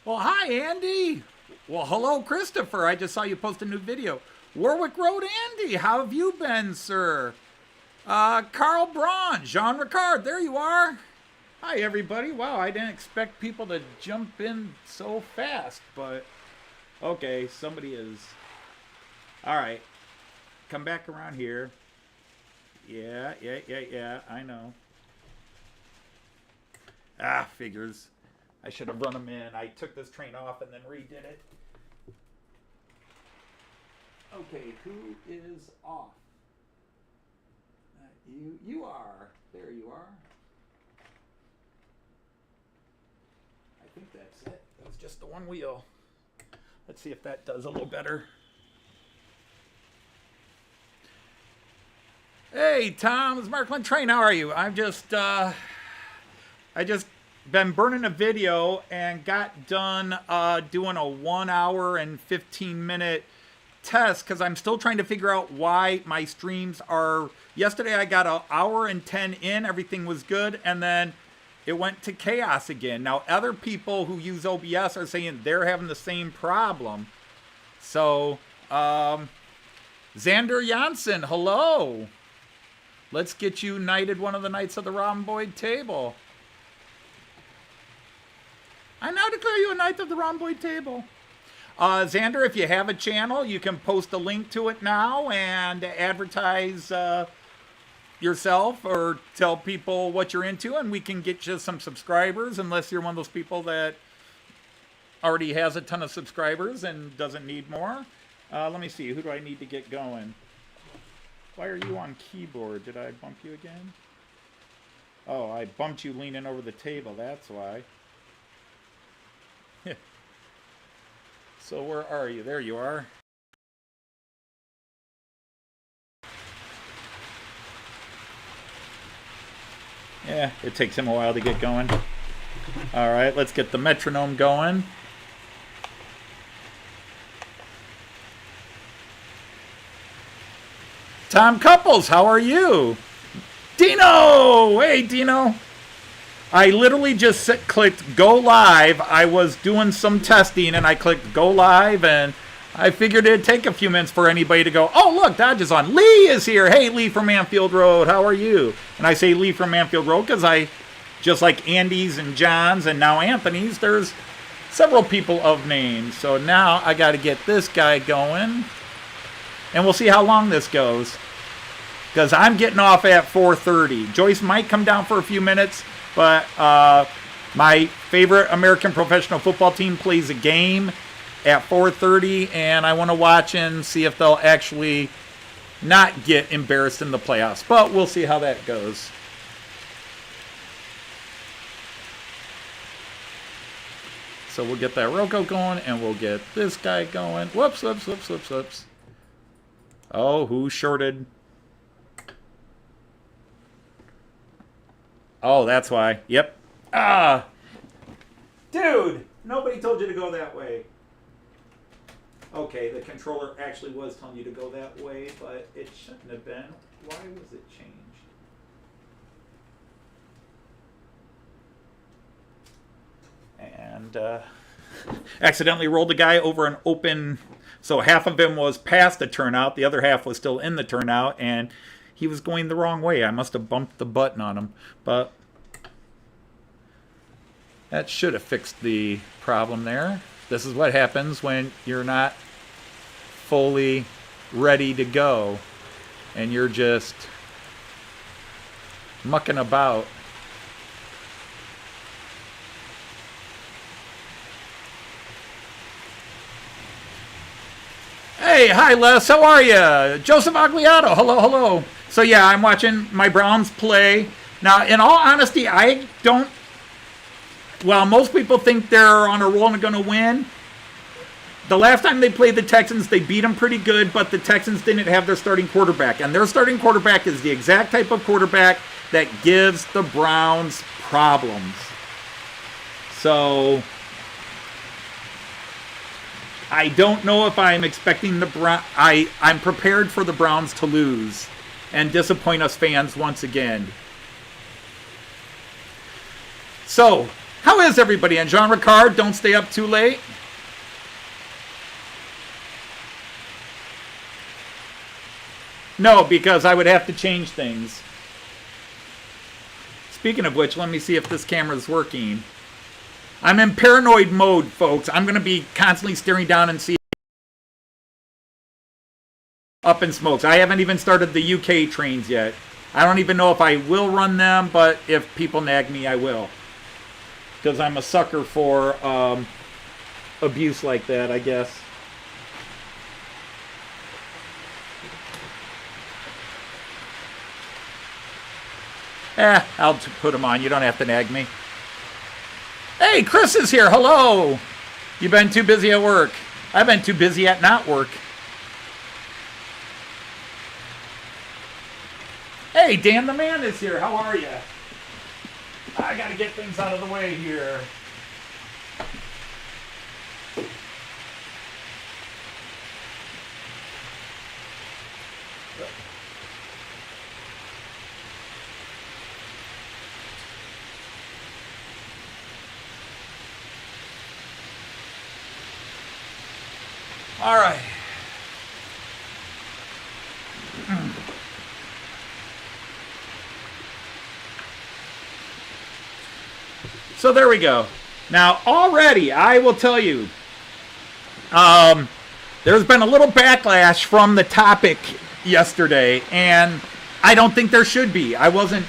Well, hi, Andy. Well, hello, Christopher. I just saw you post a new video. Warwick Road, Andy. How have you been, sir? Carl Braun, Jean Ricard. There you are. Hi, everybody. Wow, I didn't expect people to jump in so fast, but okay, somebody is. All right. Come back around here. Yeah, I know. Ah, figures. I should have run them in. I took this train off and then redid it. Okay, who is off? You are. There you are. I think that's it. That was just the one wheel. Let's see if that does a little better. Hey, Tom, it's Märklin Train. How are you? I just been burning a video and got done doing a 1 hour and 15-minute test because I'm still trying to figure out why my streams are. Yesterday I got an hour and 10 in, everything was good, and then it went to chaos again. Now other people who use OBS are saying they're having the same problem. So Xander Janssen, hello. Let's get you knighted one of the knights of the rhomboid table. I now declare you a knight of the rhomboid table. Xander, if you have a channel, you can post a link to it now and advertise yourself or tell people what you're into, and we can get you some subscribers, unless you're one of those people that already has a ton of subscribers and doesn't need more. Let me see. Who do I need to get going? Why are you on keyboard? Did I bump you again? Oh, I bumped you leaning over the table. That's why. So where are you? There you are. Yeah, it takes him a while to get going. All right, let's get the metronome going. Tom Couples, how are you? Dino! Hey, Dino. I literally just clicked go live. I was doing some testing and I clicked go live, and I figured it'd take a few minutes for anybody to go, oh, look, Dodge is on. Lee is here. Hey, Lee from Anfield Road. How are you? And I say Lee from Anfield Road because just like Andy's and John's and now Anthony's, there's several people of names. So now I got to get this guy going, and we'll see how long this goes because I'm getting off at 4:30. Joyce might come down for a few minutes. But my favorite American professional football team plays a game at 4:30, and I want to watch and see if they'll actually not get embarrassed in the playoffs. But we'll see how that goes. So we'll get that Roco going, and we'll get this guy going. Whoops. Oh, who shorted? Oh, that's why. Yep. Ah. Dude, nobody told you to go that way. Okay, the controller actually was telling you to go that way, but it shouldn't have been. Why was it changed? And accidentally rolled the guy over an open, so half of him was past the turnout, the other half was still in the turnout, and he was going the wrong way. I must have bumped the button on him, but that should have fixed the problem there. This is what happens when you're not fully ready to go and you're just mucking about. Hey, hi Les, how are you? Joseph Agliato, hello. So yeah, I'm watching my Browns play. Now, in all honesty, I don't, well, most people think they're on a roll and going to win. The last time they played the Texans, they beat them pretty good, but the Texans didn't have their starting quarterback. And their starting quarterback is the exact type of quarterback that gives the Browns problems. So I don't know if I'm expecting the Browns. I'm prepared for the Browns to lose and disappoint us fans once again. So How is everybody? And Jean Ricard, don't stay up too late. No, because I would have to change things. Speaking of which, let me see if this camera is working. I'm in paranoid mode, folks. I'm going to be constantly staring down and see up in smokes. I haven't even started the UK trains yet. I don't even know if I will run them, but if people nag me, I will. Because I'm a sucker for abuse like that, I guess. I'll put them on. You don't have to nag me. Hey, Chris is here. Hello. You've been too busy at work. I've been too busy at not work. Hey, Dan the Man is here. How are you? I got to get things out of the way here. All right. So there we go. Now, already, I will tell you, there's been a little backlash from the topic yesterday, and I don't think there should be. I wasn't,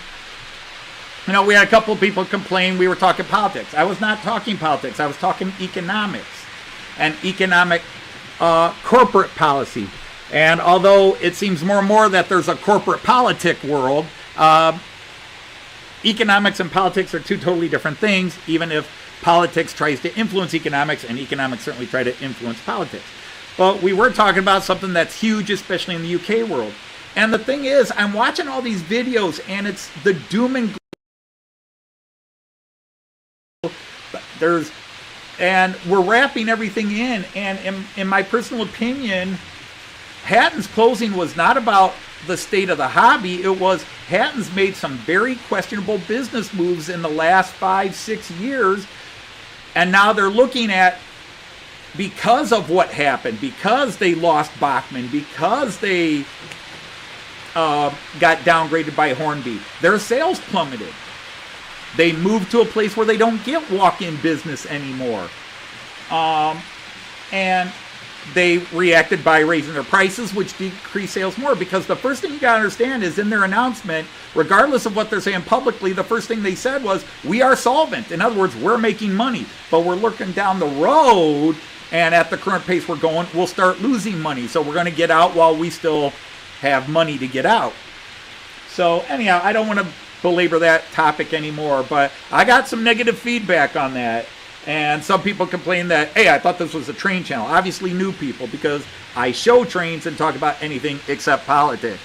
you know, we had a couple of people complain we were talking politics. I was not talking politics. I was talking economics and economic corporate policy. And although it seems more and more that there's a corporate politic world, economics and politics are two totally different things, even if politics tries to influence economics, and economics certainly try to influence politics. But we were talking about something that's huge, especially in the UK world. And the thing is, I'm watching all these videos, and it's the doom and gloom. And we're wrapping everything in, and in my personal opinion, Hatton's closing was not about the state of the hobby. It was Hatton's made some very questionable business moves in the last 5-6 years, and now they're looking at, because of what happened, because they lost Bachman, because they got downgraded by Hornby, their sales plummeted. They moved to a place where they don't get walk-in business anymore. And they reacted by raising their prices, which decreased sales more. Because the first thing you got to understand is, in their announcement, regardless of what they're saying publicly, the first thing they said was, we are solvent. In other words, we're making money. But we're looking down the road, and at the current pace we're going, we'll start losing money. So we're going to get out while we still have money to get out. So anyhow, I don't want to belabor that topic anymore, but I got some negative feedback on that. And some people complain that, hey, I thought this was a train channel. Obviously new people, because I show trains and talk about anything except politics.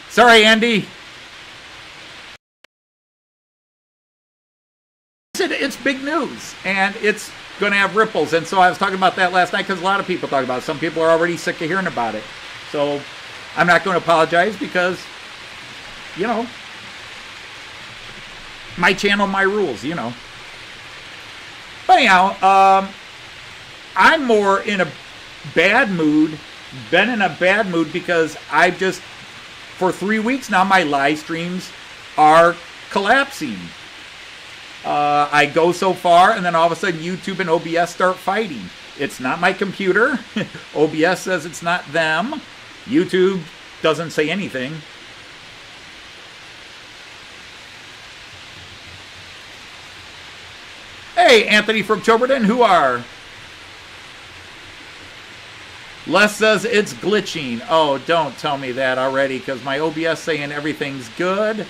Sorry, Andy. It's big news, and it's going to have ripples. And so I was talking about that last night, because a lot of people talk about it. Some people are already sick of hearing about it. So I'm not going to apologize, because, you know, my channel, my rules, you know. But anyhow, I'm more in a bad mood, been in a bad mood, because I've just, for 3 weeks now, my live streams are collapsing. I go so far, and then all of a sudden YouTube and OBS start fighting. It's not my computer. OBS says it's not them. YouTube doesn't say anything. Hey, Anthony from Choberton, who are? Les says it's glitching. Oh, don't tell me that already, because my OBS saying everything's good.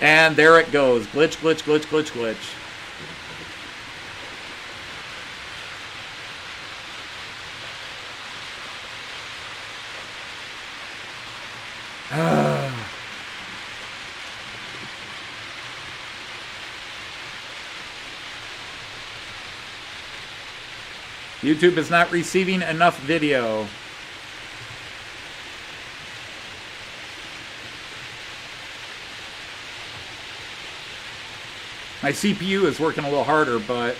And there it goes. Glitch, glitch, glitch, glitch, glitch. YouTube is not receiving enough video. My CPU is working a little harder, but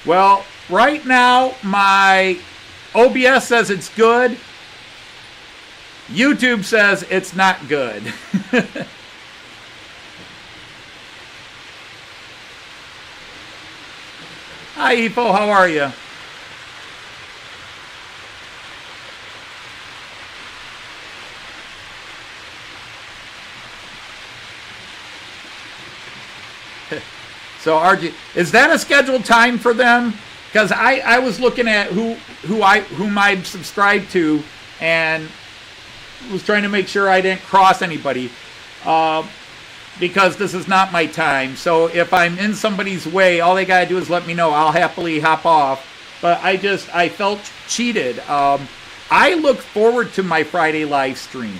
well, right now my OBS says it's good. YouTube says it's not good. Hi, Ifo, how are you? So, RG, is that a scheduled time for them? Because I was looking at whom I subscribed to, and was trying to make sure I didn't cross anybody, because this is not my time. So if I'm in somebody's way, all they gotta do is let me know. I'll happily hop off. But I felt cheated. I look forward to my Friday live stream,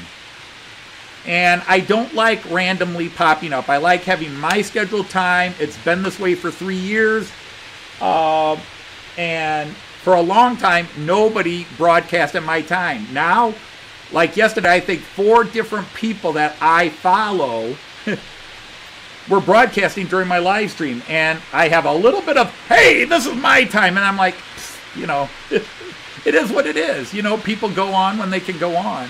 and I don't like randomly popping up. I like having my scheduled time. It's been this way for 3 years, and for a long time nobody broadcast at my time. Now, like yesterday, I think 4 different people that I follow were broadcasting during my live stream, and I have a little bit of, hey, this is my time, and I'm like, you know, it is what it is. You know, people go on when they can go on.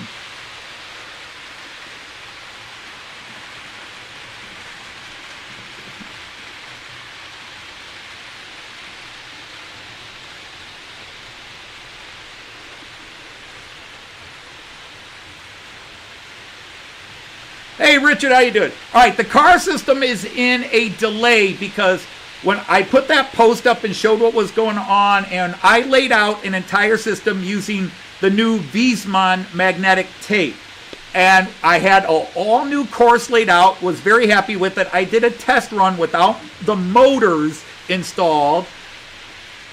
Hey, Richard, how you doing? All right, the car system is in a delay because when I put that post up and showed what was going on, and I laid out an entire system using the new Wiesmann magnetic tape. And I had an all-new course laid out, was very happy with it. I did a test run without the motors installed,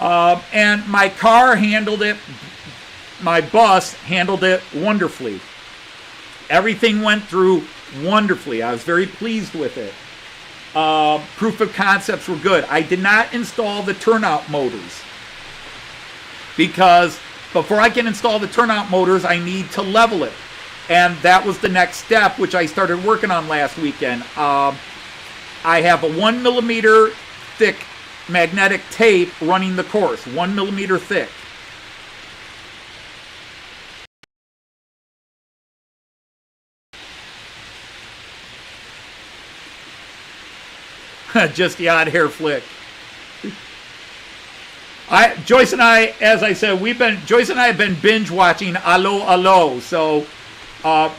and my car handled it, my bus handled it wonderfully. Everything went through wonderfully. I was very pleased with it. Proof of concepts were good. I did not install the turnout motors because before I can install the turnout motors, I need to level it. And that was the next step, which I started working on last weekend. I have a 1 millimeter thick magnetic tape running the course, 1 millimeter thick. Just the odd hair flick. Joyce and I, as I said, Joyce and I have been binge watching Allo Allo. So I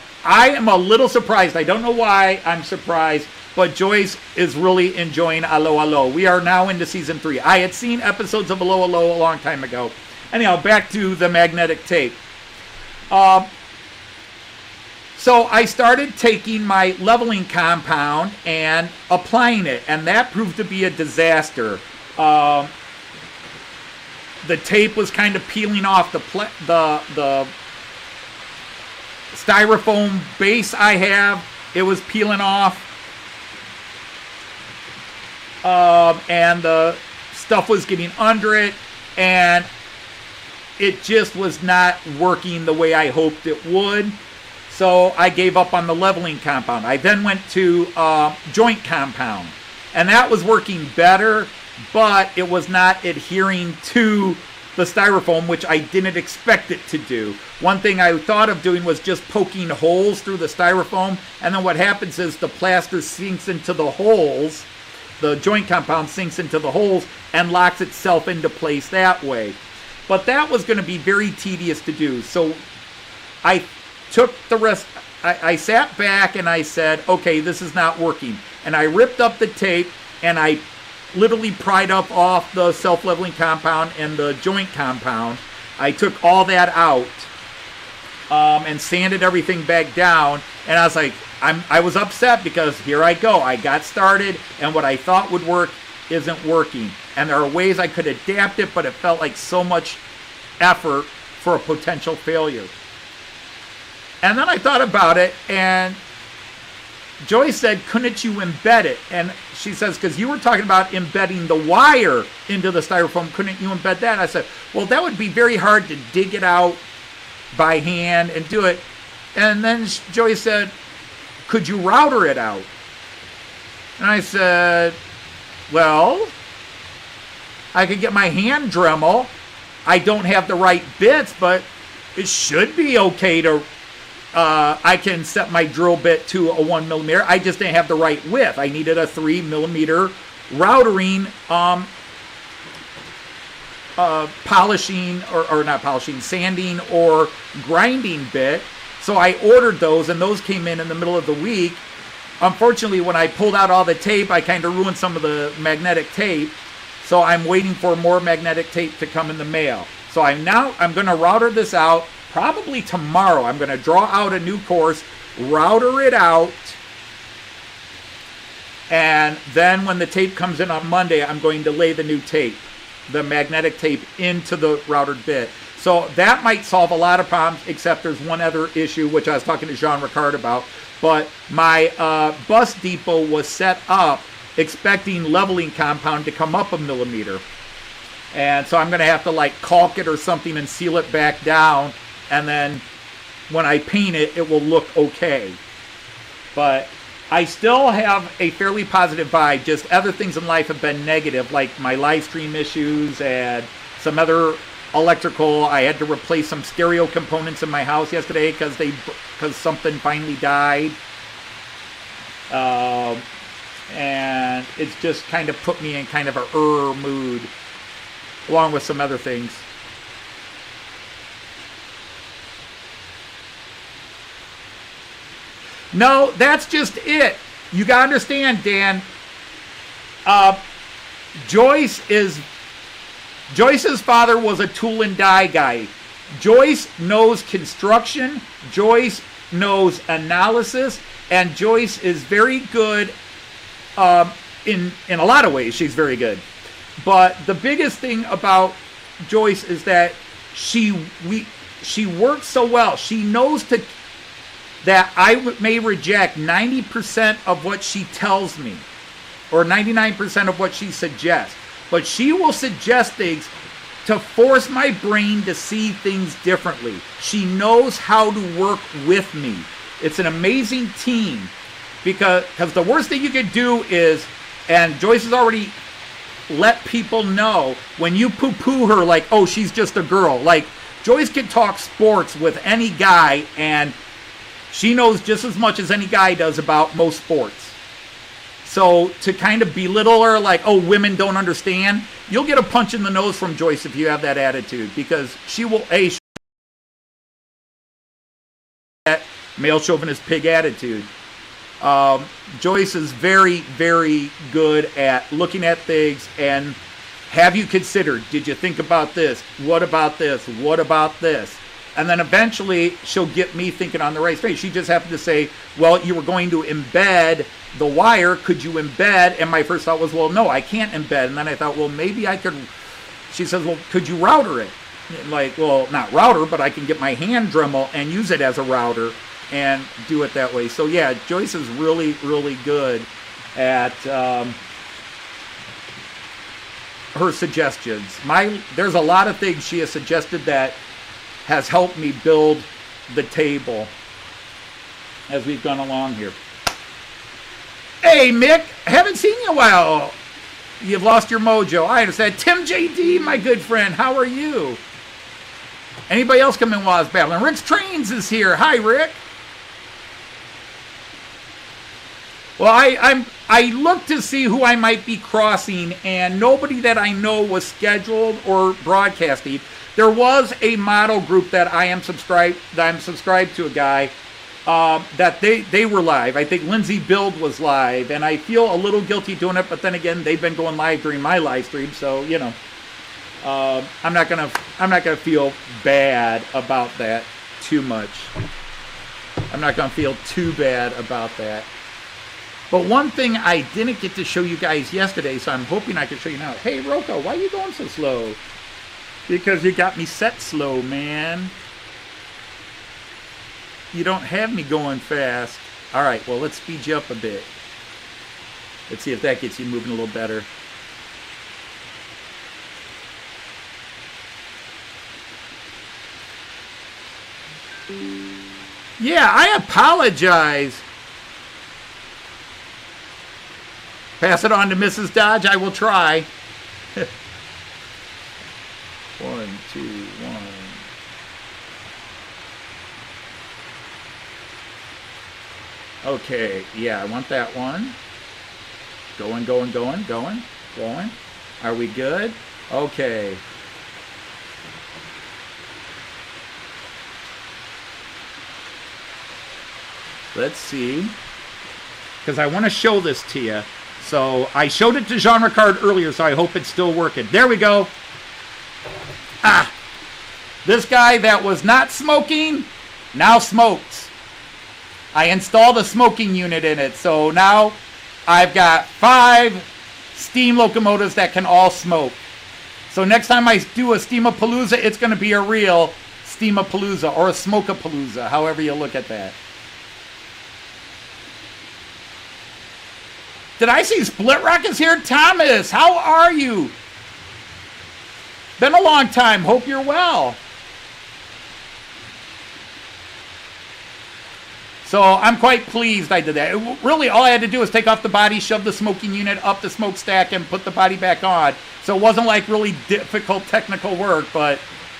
am a little surprised. I don't know why I'm surprised, but Joyce is really enjoying Allo Allo. We are now into season 3. I had seen episodes of Allo Allo a long time ago. Anyhow, back to the magnetic tape. So I started taking my leveling compound and applying it, and that proved to be a disaster. The tape was kind of peeling off the styrofoam base I have. It was peeling off, and the stuff was getting under it, and it just was not working the way I hoped it would. So I gave up on the leveling compound. I then went to joint compound, and that was working better, but it was not adhering to the styrofoam, which I didn't expect it to do. One thing I thought of doing was just poking holes through the styrofoam, and then what happens is the plaster sinks into the holes, the joint compound sinks into the holes and locks itself into place that way. But that was going to be very tedious to do, so I took the rest. I sat back and I said, okay, this is not working. And I ripped up the tape and I literally pried up off the self-leveling compound and the joint compound. I took all that out and sanded everything back down. And I was like, I was upset because here I go. I got started and what I thought would work isn't working. And there are ways I could adapt it, but it felt like so much effort for a potential failure. And then I thought about it, and Joyce said, couldn't you embed it? And she says, because you were talking about embedding the wire into the styrofoam, couldn't you embed that? And I said, well, that would be very hard to dig it out by hand and do it. And then Joyce said, could you router it out? And I said, well, I could get my hand Dremel. I don't have the right bits, but it should be okay to, I can set my drill bit to a 1mm. I just didn't have the right width. I needed a 3mm routering, polishing, or not polishing, sanding or grinding bit. So I ordered those, and those came in the middle of the week. Unfortunately, when I pulled out all the tape, I kind of ruined some of the magnetic tape. So I'm waiting for more magnetic tape to come in the mail. So I'm going to router this out probably tomorrow. I'm going to draw out a new course, router it out, and then when the tape comes in on Monday, I'm going to lay the new tape, the magnetic tape, into the routered bit. So that might solve a lot of problems, except there's one other issue, which I was talking to Jean Ricard about. But my bus depot was set up expecting leveling compound to come up a millimeter. And so I'm going to have to like caulk it or something and seal it back down. And then when I paint it, it will look okay. But I still have a fairly positive vibe. Just other things in life have been negative, like my live stream issues and some other electrical. I had to replace some stereo components in my house yesterday because something finally died. And it's just kind of put me in kind of a mood, along with some other things. No, that's just it. You gotta understand, Dan. Joyce's father was a tool and die guy. Joyce knows construction. Joyce knows analysis, and Joyce is very good. In a lot of ways, she's very good. But the biggest thing about Joyce is that she works so well. She knows that I may reject 90% of what she tells me, or 99% of what she suggests. But she will suggest things to force my brain to see things differently. She knows how to work with me. It's an amazing team, because the worst thing you could do is, and Joyce has already let people know, when you poo-poo her like, oh, she's just a girl. Like, Joyce can talk sports with any guy, and she knows just as much as any guy does about most sports. So to kind of belittle her like, oh, women don't understand, you'll get a punch in the nose from Joyce if you have that attitude, because she will, that male chauvinist pig attitude. Joyce is very, very good at looking at things and, have you considered, did you think about this? What about this? What about this? And then eventually she'll get me thinking on the right space. She just happened to say, well, you were going to embed the wire. Could you embed? And my first thought was, well, no, I can't embed. And then I thought, well, maybe I could. She says, well, could you router it? Like, well, not router, but I can get my hand Dremel and use it as a router and do it that way. So yeah, Joyce is really, really good at her suggestions. There's a lot of things she has suggested that has helped me build the table as we've gone along here. Hey, Mick, haven't seen you in a while. You've lost your mojo. I understand. Tim JD, my good friend, how are you? Anybody else come in while I was battling? Rick's Trains is here. Hi, Rick. Well, I looked to see who I might be crossing, and nobody that I know was scheduled or broadcasting. There was a model group that I'm subscribed to, a guy that they were live. I think Lindsay Build was live, and I feel a little guilty doing it, but then again, they've been going live during my live stream, so you know, I'm not gonna feel bad about that too much. I'm not gonna feel too bad about that. But one thing I didn't get to show you guys yesterday, so I'm hoping I can show you now. Hey, Roco, why are you going so slow? Because you got me set slow, man. You don't have me going fast. All right, well, let's speed you up a bit. Let's see if that gets you moving a little better. Yeah, I apologize. Pass it on to Mrs. Dodge. I will try. 1, 2, 1. Okay, yeah, I want that one. Going, going, going, going, going. Are we good? Okay. Let's see. Because I want to show this to you. So I showed it to Jean Ricard earlier, so I hope it's still working. There we go. Ah. This guy that was not smoking now smokes. I installed a smoking unit in it. So now I've got 5 steam locomotives that can all smoke. So next time I do a Steamapalooza, it's going to be a real Steamapalooza or a Smokapalooza, however you look at that. Did I see Split Rock is here? Thomas, how are you? Been a long time. Hope you're well. So I'm quite pleased I did that. Really, all I had to do was take off the body, shove the smoking unit up the smokestack, and put the body back on. So it wasn't like really difficult technical work, but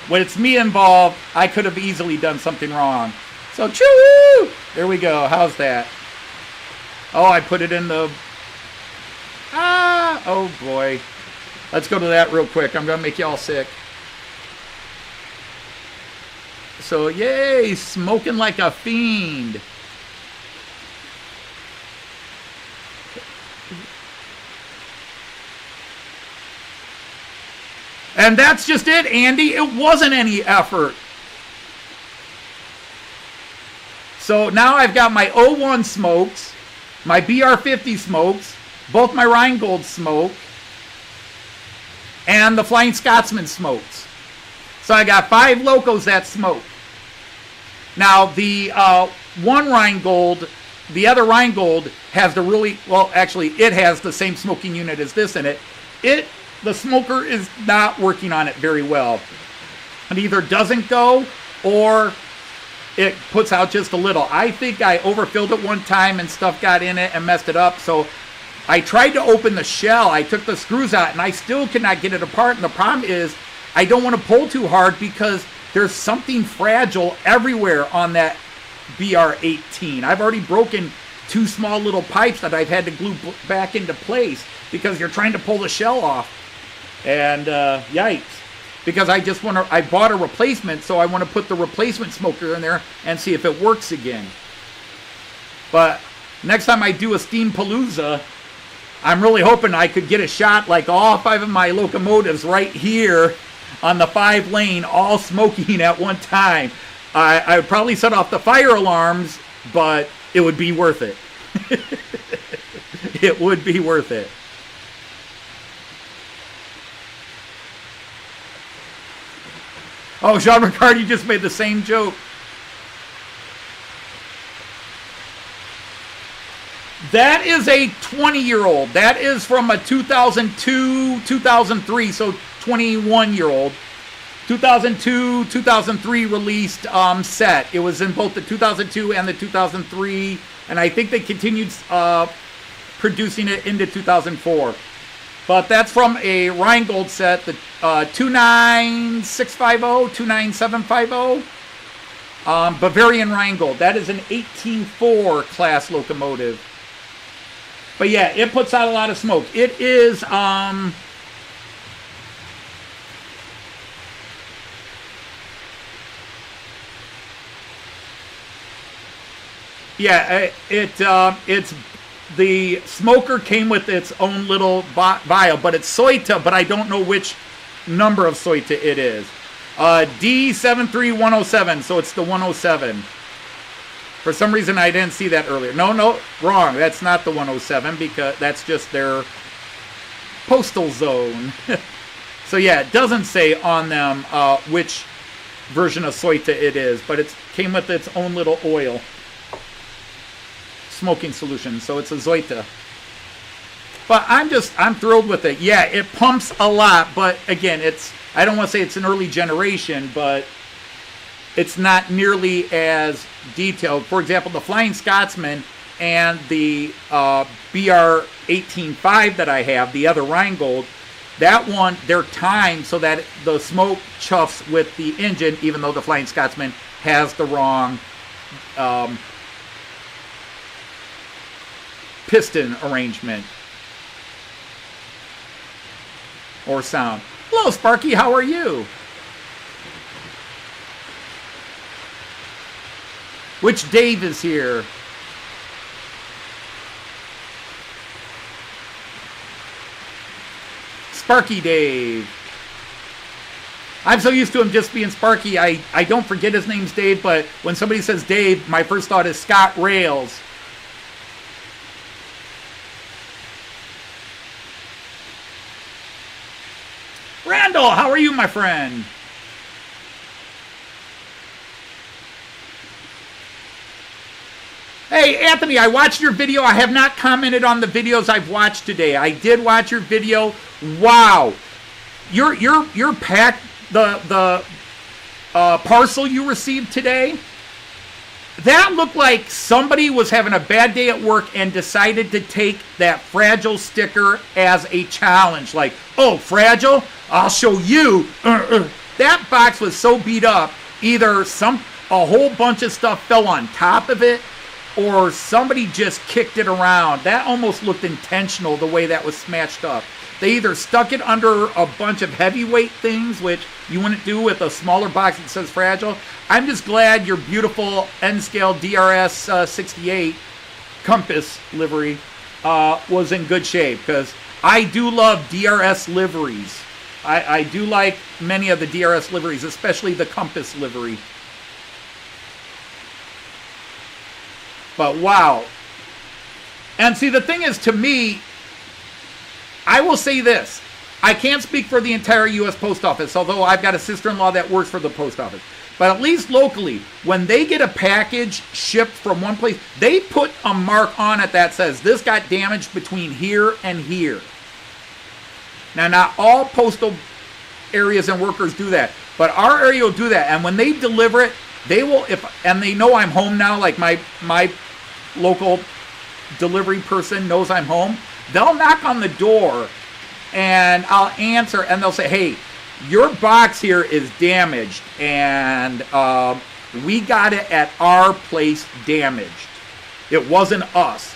when it's me involved, I could have easily done something wrong. So, choo! There we go. How's that? Oh, I put it in the... Ah, oh boy. Let's go to that real quick. I'm going to make you all sick. So, yay, smoking like a fiend. And that's just it, Andy. It wasn't any effort. So now I've got my 01 smokes, my BR50 smokes, both my Rheingold smoke, and the Flying Scotsman smokes. So I got 5 locos that smoke. Now the one Rheingold, the other Rheingold has the really, well actually it has the same smoking unit as this in it. The smoker is not working on it very well. It either doesn't go or it puts out just a little. I think I overfilled it one time and stuff got in it and messed it up. So I tried to open the shell. I took the screws out and I still could not get it apart. And the problem is I don't want to pull too hard because there's something fragile everywhere on that BR18. I've already broken 2 small little pipes that I've had to glue back into place because you're trying to pull the shell off. And yikes. Because I bought a replacement, so I want to put the replacement smoker in there and see if it works again. But next time I do a Steampalooza, I'm really hoping I could get a shot like all 5 of my locomotives right here on the 5-lane, all smoking at one time. I would probably set off the fire alarms, but it would be worth it. It would be worth it. Oh, Jean Ricard, you just made the same joke. That is a 20-year-old. That is from a 2002, 2003, so 21-year-old. 2002, 2003 released set. It was in both the 2002 and the 2003, and I think they continued producing it into 2004. But that's from a Rheingold set, the 29650, 29750. Bavarian Rheingold. That is an 18.4 class locomotive. But yeah, it puts out a lot of smoke. It is, yeah, it's the smoker came with its own little vial, but it's Soita, but I don't know which number of Soita it is. D73107, so it's the 107. For some reason, I didn't see that earlier. No, wrong. That's not the 107 because that's just their postal zone. So yeah, it doesn't say on them which version of Soita it is, but it came with its own little oil. smoking solution. So it's a Zoyta. But I'm thrilled with it. Yeah, it pumps a lot, but again, I don't want to say it's an early generation, but it's not nearly as detailed. For example, the Flying Scotsman and the BR185 that I have, the other Rheingold, that one, they're timed so that the smoke chuffs with the engine, even though the Flying Scotsman has the wrong piston arrangement or sound. Hello, Sparky. How are you? Which Dave is here? Sparky Dave. I'm so used to him just being Sparky, I don't forget his name's Dave, but when somebody says Dave, my first thought is Scott Rails. Randall, how are you, my friend? Hey, Anthony, I watched your video. I have not commented on the videos I've watched today. I did watch your video. Wow. Your pack, the parcel you received today, that looked like somebody was having a bad day at work and decided to take that fragile sticker as a challenge. Like, oh, fragile? I'll show you. That box was so beat up, either a whole bunch of stuff fell on top of it, or somebody just kicked it around. That almost looked intentional, the way that was smashed up. They either stuck it under a bunch of heavyweight things, which you wouldn't do with a smaller box that says fragile. I'm just glad your beautiful N-scale DRS 68 Compass livery was in good shape, because I do love DRS liveries. I do like many of the DRS liveries, especially the Compass livery. But wow. And see, the thing is, to me, I will say this. I can't speak for the entire U.S. Post Office, although I've got a sister-in-law that works for the Post Office. But at least locally, when they get a package shipped from one place, they put a mark on it that says, this got damaged between here and here. Now, not all postal areas and workers do that, but our area will do that. And when they deliver it, they will, and they know I'm home now, like my local delivery person knows I'm home, they'll knock on the door and I'll answer and they'll say, hey, your box here is damaged and we got it at our place damaged. It wasn't us.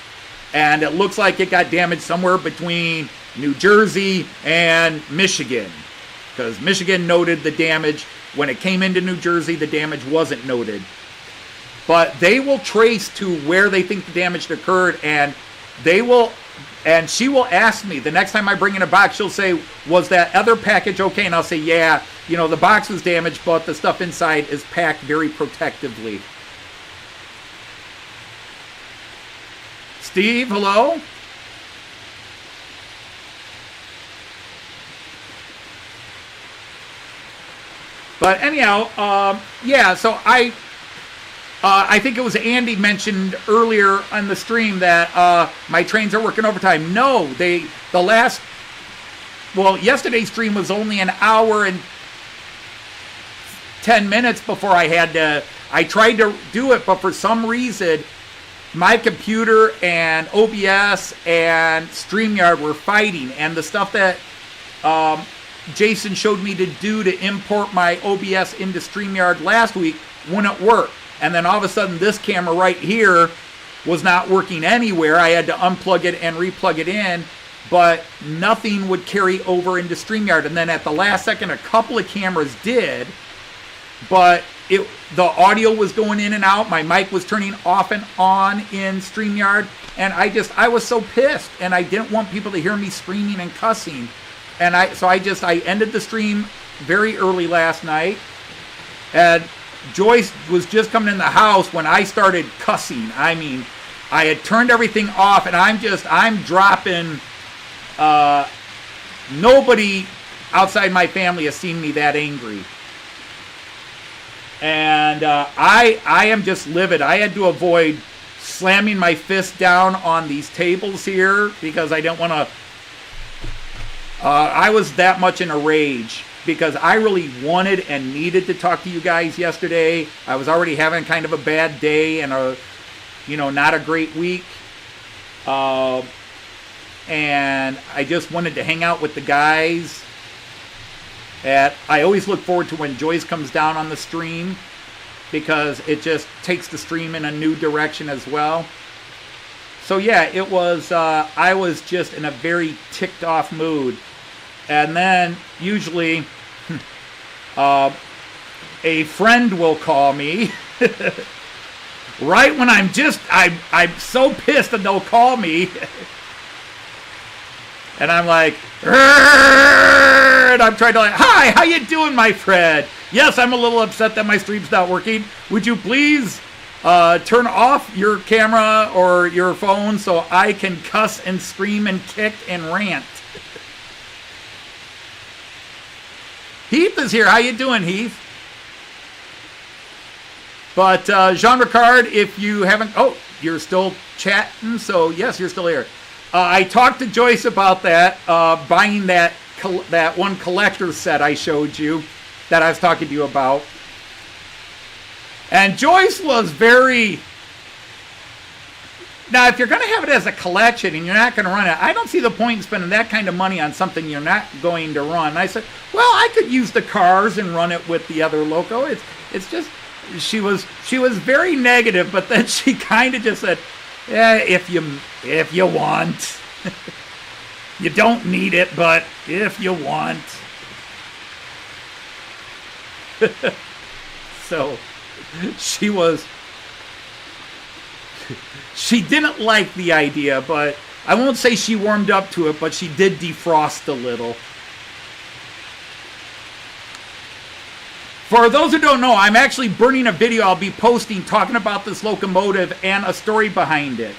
And it looks like it got damaged somewhere between New Jersey and Michigan, because Michigan noted the damage. When it came into New Jersey, the damage wasn't noted. But they will trace to where they think the damage occurred, and she will ask me, the next time I bring in a box, she'll say, was that other package okay? And I'll say, yeah, the box was damaged, but the stuff inside is packed very protectively. Steve, hello? But anyhow, yeah, so I think it was Andy mentioned earlier on the stream that my trains are working overtime. No, yesterday's stream was only an hour and 10 minutes before I tried to do it, but for some reason, my computer and OBS and StreamYard were fighting, and the stuff that Jason showed me to do to import my OBS into StreamYard last week wouldn't work. And then all of a sudden this camera right here was not working anywhere. I had to unplug it and replug it in, but nothing would carry over into StreamYard. And then at the last second, a couple of cameras did, but the audio was going in and out. My mic was turning off and on in StreamYard. And I was so pissed, and I didn't want people to hear me screaming and cussing. And I ended the stream very early last night, and Joyce was just coming in the house when I started cussing. I mean, I had turned everything off, and I'm dropping. Nobody outside my family has seen me that angry. And I am just livid. I had to avoid slamming my fist down on these tables here because I didn't want to. I was that much in a rage because I really wanted and needed to talk to you guys yesterday. I was already having kind of a bad day and not a great week. And I just wanted to hang out with the guys. I always look forward to when Joyce comes down on the stream because it just takes the stream in a new direction as well. So yeah, it was, I was just in a very ticked off mood. And then usually a friend will call me right when I'm so pissed and they'll call me. And I'm like, and I'm trying to hi, how you doing, my friend? Yes, I'm a little upset that my stream's not working. Would you please turn off your camera or your phone so I can cuss and scream and kick and rant? Heath is here. How you doing, Heath? But Jean Ricard, if you haven't, you're still chatting, so yes, you're still here. I talked to Joyce about that, buying that one collector set I showed you, that I was talking to you about. And Joyce was very... Now, if you're going to have it as a collection and you're not going to run it, I don't see the point in spending that kind of money on something you're not going to run. And I said, well, I could use the cars and run it with the other Loco. It's just... She was very negative, but then she kind of just said, yeah, if you want. You don't need it, but if you want. So she didn't like the idea, but I won't say she warmed up to it, but she did defrost a little. For those who don't know, I'm actually burning a video I'll be posting talking about this locomotive and a story behind it.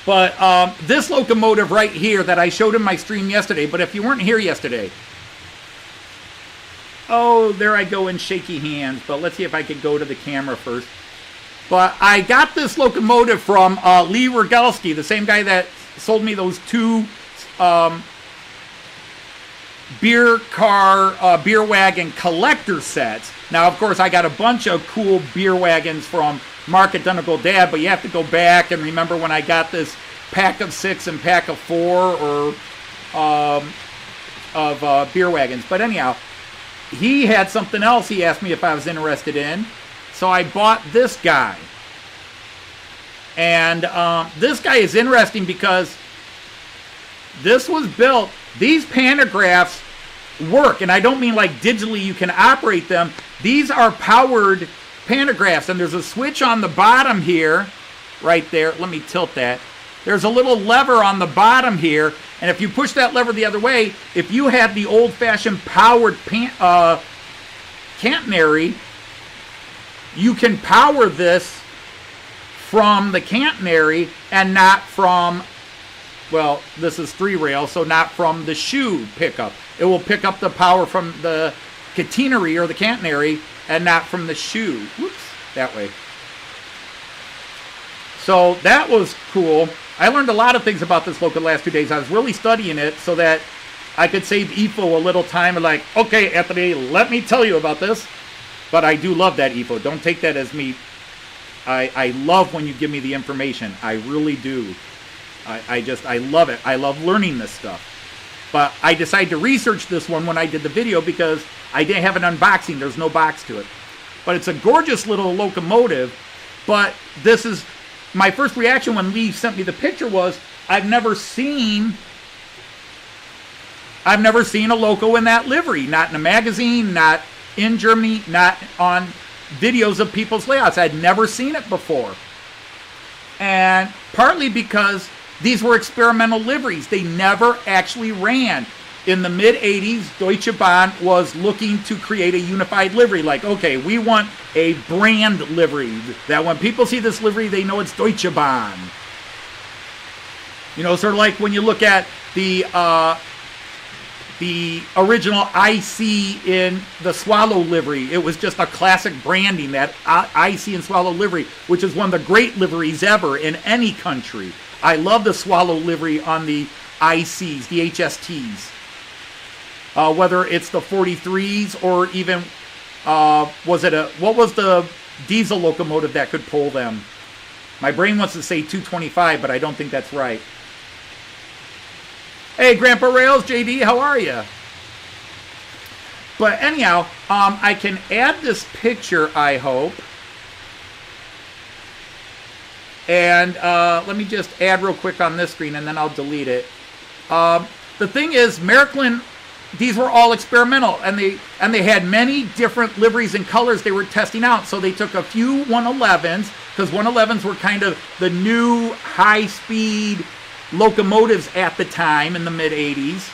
But this locomotive right here that I showed in my stream yesterday, but if you weren't here yesterday... Oh, there I go in shaky hands, but let's see if I could go to the camera first. But I got this locomotive from Lee Rogalski, the same guy that sold me those two... beer wagon collector sets. Now, of course, I got a bunch of cool beer wagons from Mark at Dunnigal Dad, but you have to go back and remember when I got this pack of 6 and pack of 4 of beer wagons. But anyhow, he had something else he asked me if I was interested in, so I bought this guy. And this guy is interesting because this was built... These pantographs work, and I don't mean like digitally you can operate them. These are powered pantographs, and there's a switch on the bottom here, right there. Let me tilt that. There's a little lever on the bottom here, and if you push that lever the other way, if you have the old-fashioned powered catenary, you can power this from the catenary and not from... Well, this is 3-rail, so not from the shoe pickup. It will pick up the power from the catenary or the catenary and not from the shoe. Whoops, that way. So that was cool. I learned a lot of things about this loco the last 2 days. I was really studying it so that I could save EFO a little time and like, okay, Anthony, let me tell you about this. But I do love that EFO. Don't take that as me. I love when you give me the information. I really do. I love it. I love learning this stuff. But I decided to research this one when I did the video because I didn't have an unboxing. There's no box to it. But it's a gorgeous little locomotive. But this is... My first reaction when Lee sent me the picture was, I've never seen a loco in that livery. Not in a magazine, not in Germany, not on videos of people's layouts. I'd never seen it before. And partly because... These were experimental liveries. They never actually ran. In the mid-'80s, Deutsche Bahn was looking to create a unified livery. Like, okay, we want a brand livery. That when people see this livery, they know it's Deutsche Bahn. You know, sort of like when you look at the the original IC in the Swallow livery. It was just a classic branding, that IC and Swallow livery, which is one of the great liveries ever in any country. I love the Swallow livery on the ICs, the HSTs. Whether it's the 43s or even, what was the diesel locomotive that could pull them? My brain wants to say 225, but I don't think that's right. Hey, Grandpa Rails, JD, how are you? But anyhow, I can add this picture, I hope. And let me just add real quick on this screen, and then I'll delete it. The thing is, Märklin, these were all experimental, and they had many different liveries and colors they were testing out. So they took a few 111s, because 111s were kind of the new high-speed locomotives at the time in the mid-'80s.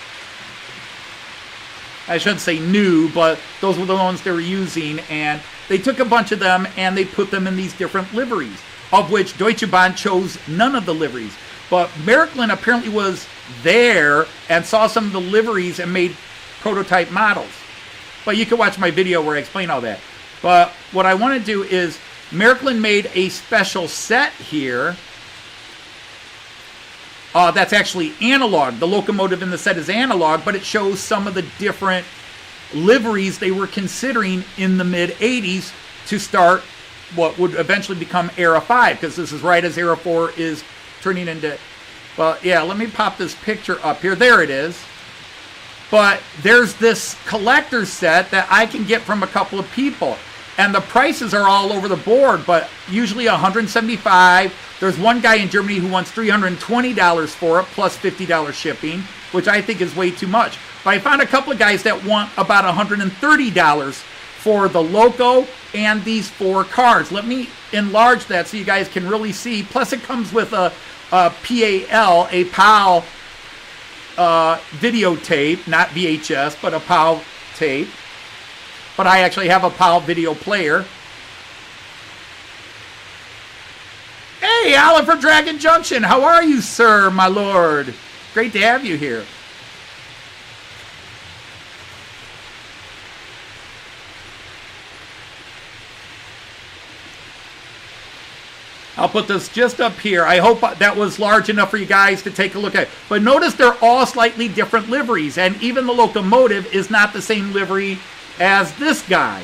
I shouldn't say new, but those were the ones they were using, and they took a bunch of them and they put them in these different liveries, of which Deutsche Bahn chose none of the liveries. But Märklin apparently was there and saw some of the liveries and made prototype models. But you can watch my video where I explain all that. But what I want to do is, Märklin made a special set here. That's actually analog. The locomotive in the set is analog, but it shows some of the different liveries they were considering in the mid-'80s to start what would eventually become Era 5, because this is right as Era 4 is turning into... Well, yeah, let me pop this picture up here. There it is. But there's this collector set that I can get from a couple of people. And the prices are all over the board, but usually $175. There's one guy in Germany who wants $320 for it, plus $50 shipping, which I think is way too much. But I found a couple of guys that want about $130 for the Loco and these 4 cars. Let me enlarge that so you guys can really see. Plus it comes with a PAL, a PAL videotape, not VHS, but a PAL tape. But I actually have a PAL video player. Hey, Alan from Dragon Junction. How are you, sir, my lord? Great to have you here. I'll put this just up here. I hope that was large enough for you guys to take a look at. But notice they're all slightly different liveries. And even the locomotive is not the same livery as this guy,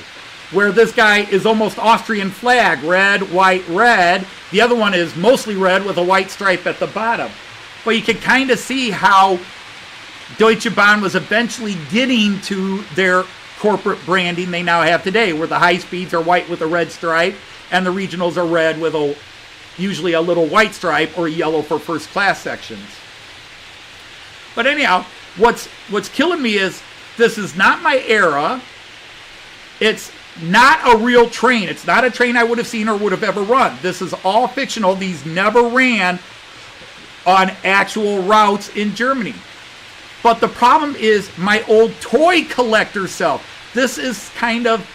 where this guy is almost Austrian flag, red, white, red. The other one is mostly red with a white stripe at the bottom. But you can kind of see how Deutsche Bahn was eventually getting to their corporate branding they now have today, where the high speeds are white with a red stripe and the regionals are red with usually a little white stripe or yellow for first class sections. But anyhow, what's killing me is this is not my era. It's not a real train. It's not a train I would have seen or would have ever run. This is all fictional. These never ran on actual routes in Germany. But the problem is my old toy collector self. This is kind of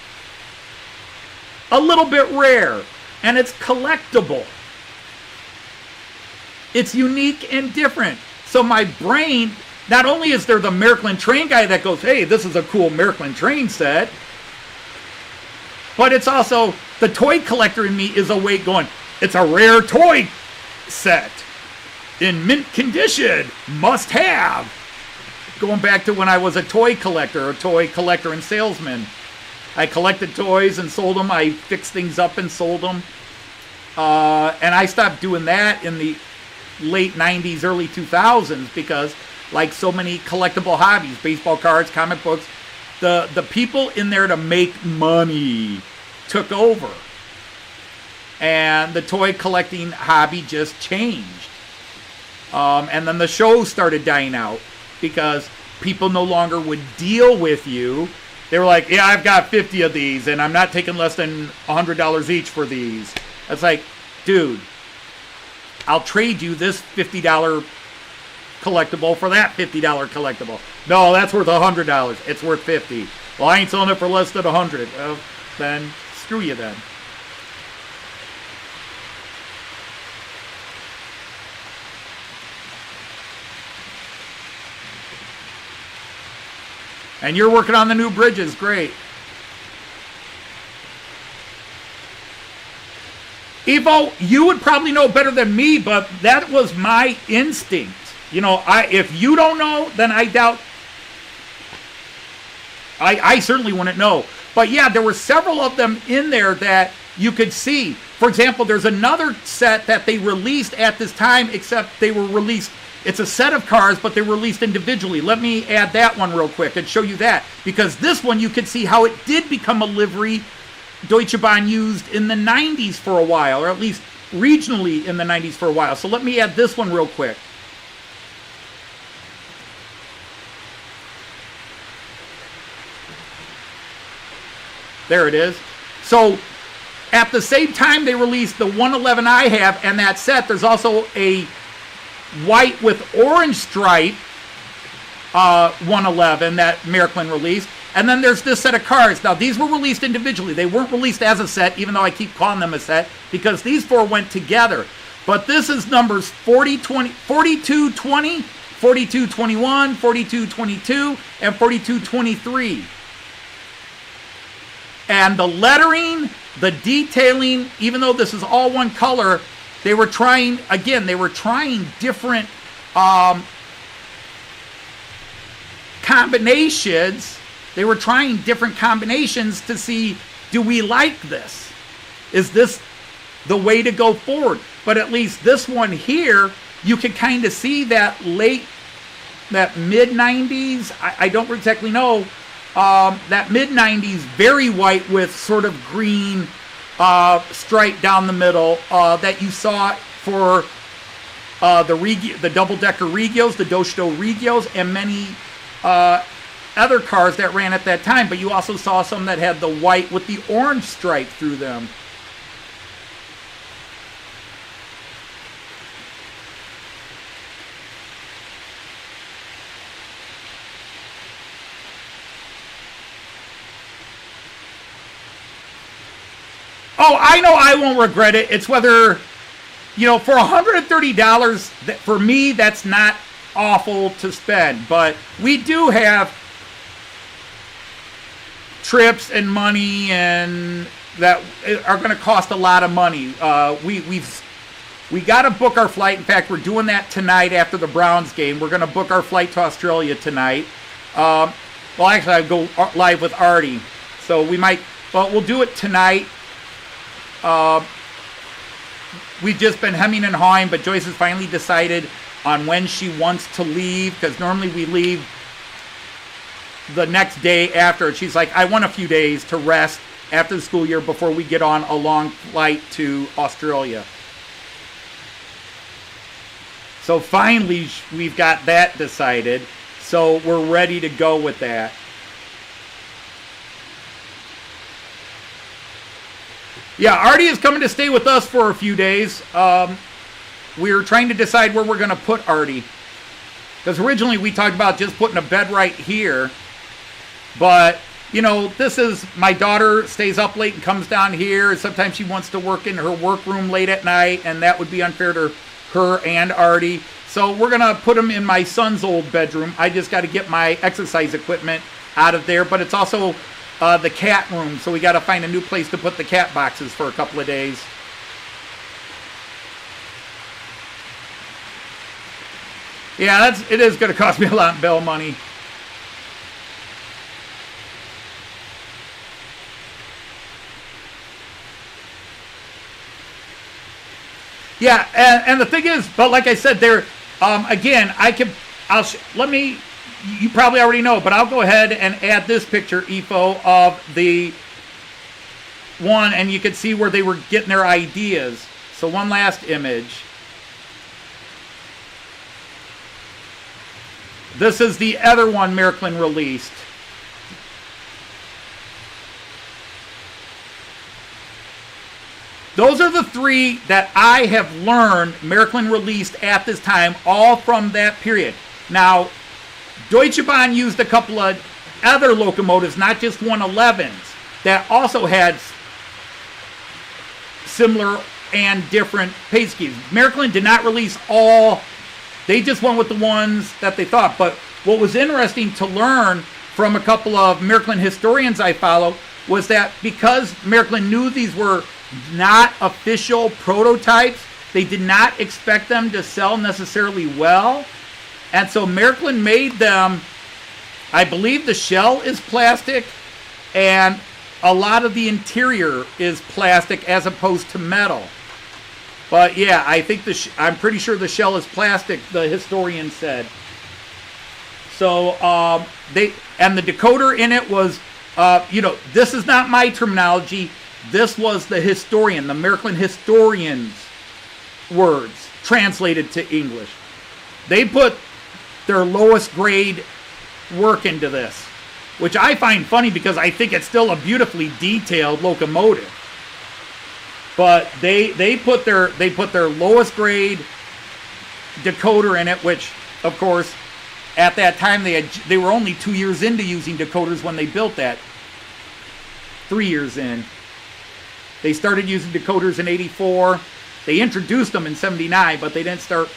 a little bit rare, and it's collectible. It's unique and different. So my brain, not only is there the Märklin train guy that goes, hey, this is a cool Märklin train set, but it's also the toy collector in me is awake going, it's a rare toy set in mint condition, must have. Going back to when I was a toy collector and salesman. I collected toys and sold them. I fixed things up and sold them. And I stopped doing that in the late 90s, early 2000s because, like so many collectible hobbies, baseball cards, comic books, the people in there to make money took over. And the toy collecting hobby just changed. And then the shows started dying out because people no longer would deal with you. They were like, yeah, I've got 50 of these, and I'm not taking less than $100 each for these. It's like, dude, I'll trade you this $50 collectible for that $50 collectible. No, that's worth $100. It's worth $50. Well, I ain't selling it for less than $100. Well, then screw you then. And you're working on the new bridges. Great. Evo, you would probably know better than me, but that was my instinct. You know, if you don't know, then I doubt. I certainly wouldn't know. But yeah, there were several of them in there that you could see. For example, there's another set that they released at this time, except they were released. It's a set of cars, but they were released individually. Let me add that one real quick and show you that. Because this one, you could see how it did become a livery Deutsche Bahn used in the 90s for a while, or at least regionally in the 90s for a while. So let me add this one real quick. There it is. So at the same time they released the 111 I have and that set, there's also a white with orange stripe 111 that Märklin released. And then there's this set of cars. Now, these were released individually. They weren't released as a set, even though I keep calling them a set, because these four went together. But this is numbers 4220, 4221, 4222, and 4223. And the lettering, the detailing, even though this is all one color, they were trying, again, they were trying different combinations. They were trying different combinations to see, do we like this? Is this the way to go forward? But at least this one here, you can kind of see that mid-90s, I don't exactly know, that mid-90s very white with sort of green stripe down the middle that you saw for the double-decker Regios, the Dosto Regios, and many other cars that ran at that time. But you also saw some that had the white with the orange stripe through them. Oh, I know I won't regret it. It's whether, you know, for $130, for me, that's not awful to spend. But we do have trips and money and that are going to cost a lot of money. We got to book our flight. In fact, we're doing that tonight after the Browns game. We're going to book our flight to Australia tonight. Well, actually, I go live with Artie. So we might, well, we'll do it tonight. We've just been hemming and hawing, but Joyce has finally decided on when she wants to leave, because normally we leave the next day after. She's like, I want a few days to rest after the school year before we get on a long flight to Australia. So finally, we've got that decided. So we're ready to go with that. Yeah, Artie is coming to stay with us for a few days. We're trying to decide where we're going to put Artie. Because originally we talked about just putting a bed right here. But, you know, this is, my daughter stays up late and comes down here. Sometimes she wants to work in her workroom late at night, and that would be unfair to her and Artie. So we're going to put him in my son's old bedroom. I just got to get my exercise equipment out of there. But it's also the cat room, so we got to find a new place to put the cat boxes for a couple of days. Yeah, it is going to cost me a lot of bill money. Yeah, and the thing is, but like I said, there, again, you probably already know, but I'll go ahead and add this picture, EFO, of the one, and you can see where they were getting their ideas. So one last image. This is the other one Märklin released. Those are the three that I have learned Märklin released at this time, all from that period. Now, Deutsche Bahn used a couple of other locomotives, not just 111s, that also had similar and different pace schemes. Märklin did not release all. They just went with the ones that they thought. But what was interesting to learn from a couple of Märklin historians I follow was that because Märklin knew these were not official prototypes, they did not expect them to sell necessarily well. And so Märklin made them, I believe the shell is plastic, and a lot of the interior is plastic as opposed to metal. But yeah, I think I'm pretty sure the shell is plastic, the historian said. So the decoder in it was, this is not my terminology. This was the historian, the Märklin historian's words translated to English. They put their lowest grade work into this, which I find funny because I think it's still a beautifully detailed locomotive. But they put their lowest grade decoder in it, which of course at that time they were only 2 years into using decoders when they built that. 3 years in. They started using decoders in '84. They introduced them in '79, but they didn't start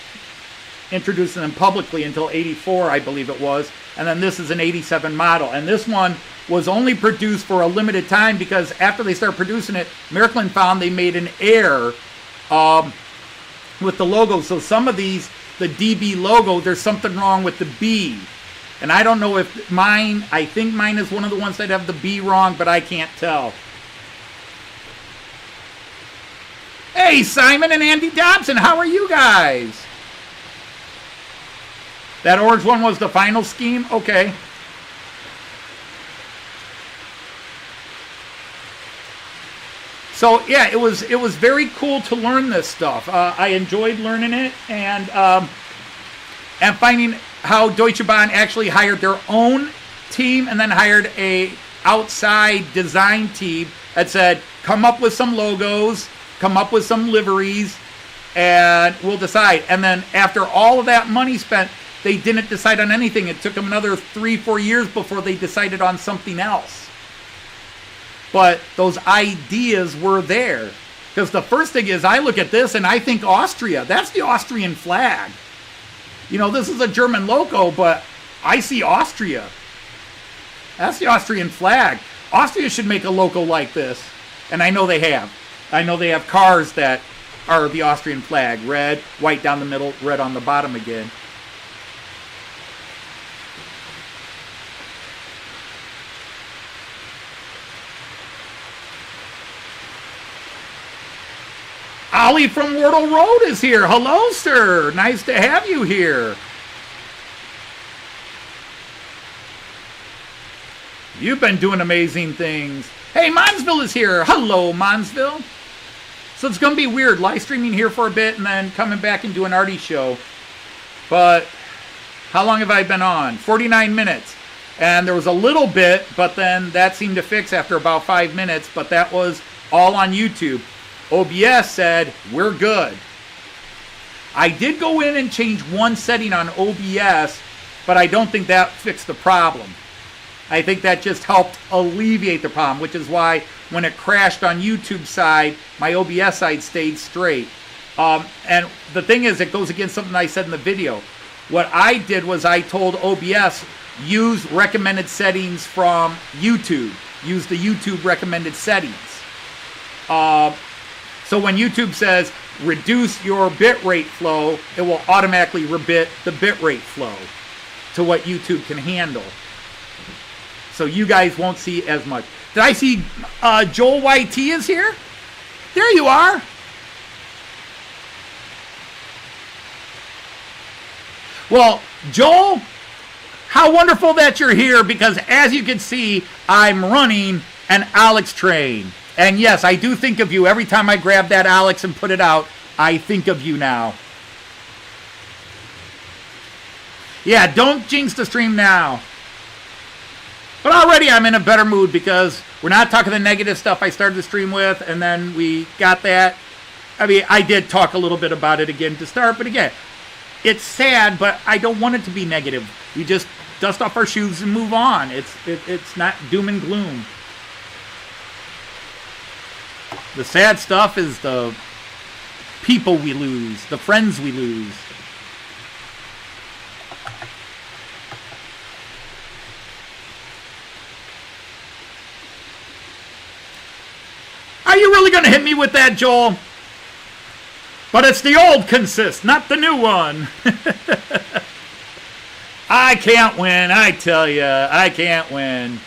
introducing them publicly until '84, I believe it was. And then this is an '87 model. And this one was only produced for a limited time because after they started producing it, Märklin found they made an error with the logo. So some of these, the DB logo, there's something wrong with the B. And I don't know if mine, I think mine is one of the ones that have the B wrong, but I can't tell. Hey, Simon and Andy Dobson, how are you guys? That orange one was the final scheme? Okay. So yeah, it was very cool to learn this stuff. I enjoyed learning it and finding how Deutsche Bahn actually hired their own team and then hired a outside design team that said, come up with some logos, come up with some liveries, and we'll decide. And then after all of that money spent, they didn't decide on anything. It took them another 3-4 years before they decided on something else. But those ideas were there. Because the first thing is, I look at this and I think Austria. That's the Austrian flag. You know, this is a German loco, but I see Austria. That's the Austrian flag. Austria should make a loco like this. And I know they have. I know they have cars that are the Austrian flag. Red, white down the middle, red on the bottom again. Ollie from Wardle Road is here. Hello, sir. Nice to have you here. You've been doing amazing things. Hey, Monsville is here. Hello, Monsville. So it's going to be weird, live streaming here for a bit and then coming back and doing Artie show. But how long have I been on? 49 minutes. And there was a little bit, but then that seemed to fix after about 5 minutes. But that was all on YouTube. OBS said, we're good. I did go in and change one setting on OBS, but I don't think that fixed the problem. I think that just helped alleviate the problem, which is why when it crashed on YouTube side, my OBS side stayed straight. And the thing is, it goes against something I said in the video. What I did was I told OBS, use recommended settings from YouTube. Use the YouTube recommended settings. So when YouTube says, reduce your bitrate flow, it will automatically rebit the bitrate flow to what YouTube can handle. So you guys won't see as much. Did I see Joel YT is here? There you are. Well, Joel, how wonderful that you're here, because as you can see, I'm running an Alex train. And yes, I do think of you. Every time I grab that Alex and put it out, I think of you now. Yeah, don't jinx the stream now. But already I'm in a better mood because we're not talking the negative stuff I started the stream with, and then we got that. I mean, I did talk a little bit about it again to start, but again, it's sad, but I don't want it to be negative. We just dust off our shoes and move on. It's not doom and gloom. The sad stuff is the people we lose, the friends we lose. me with that, Joel. But it's the old consist, not the new one. I can't win, I tell you. I can't win.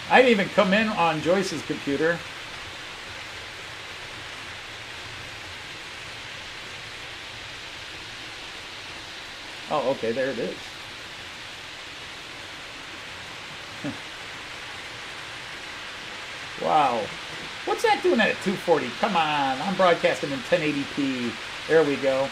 I didn't even come in on Joyce's computer. Oh, okay, there it is. Wow. What's that doing at 240? Come on, I'm broadcasting in 1080p. There we go.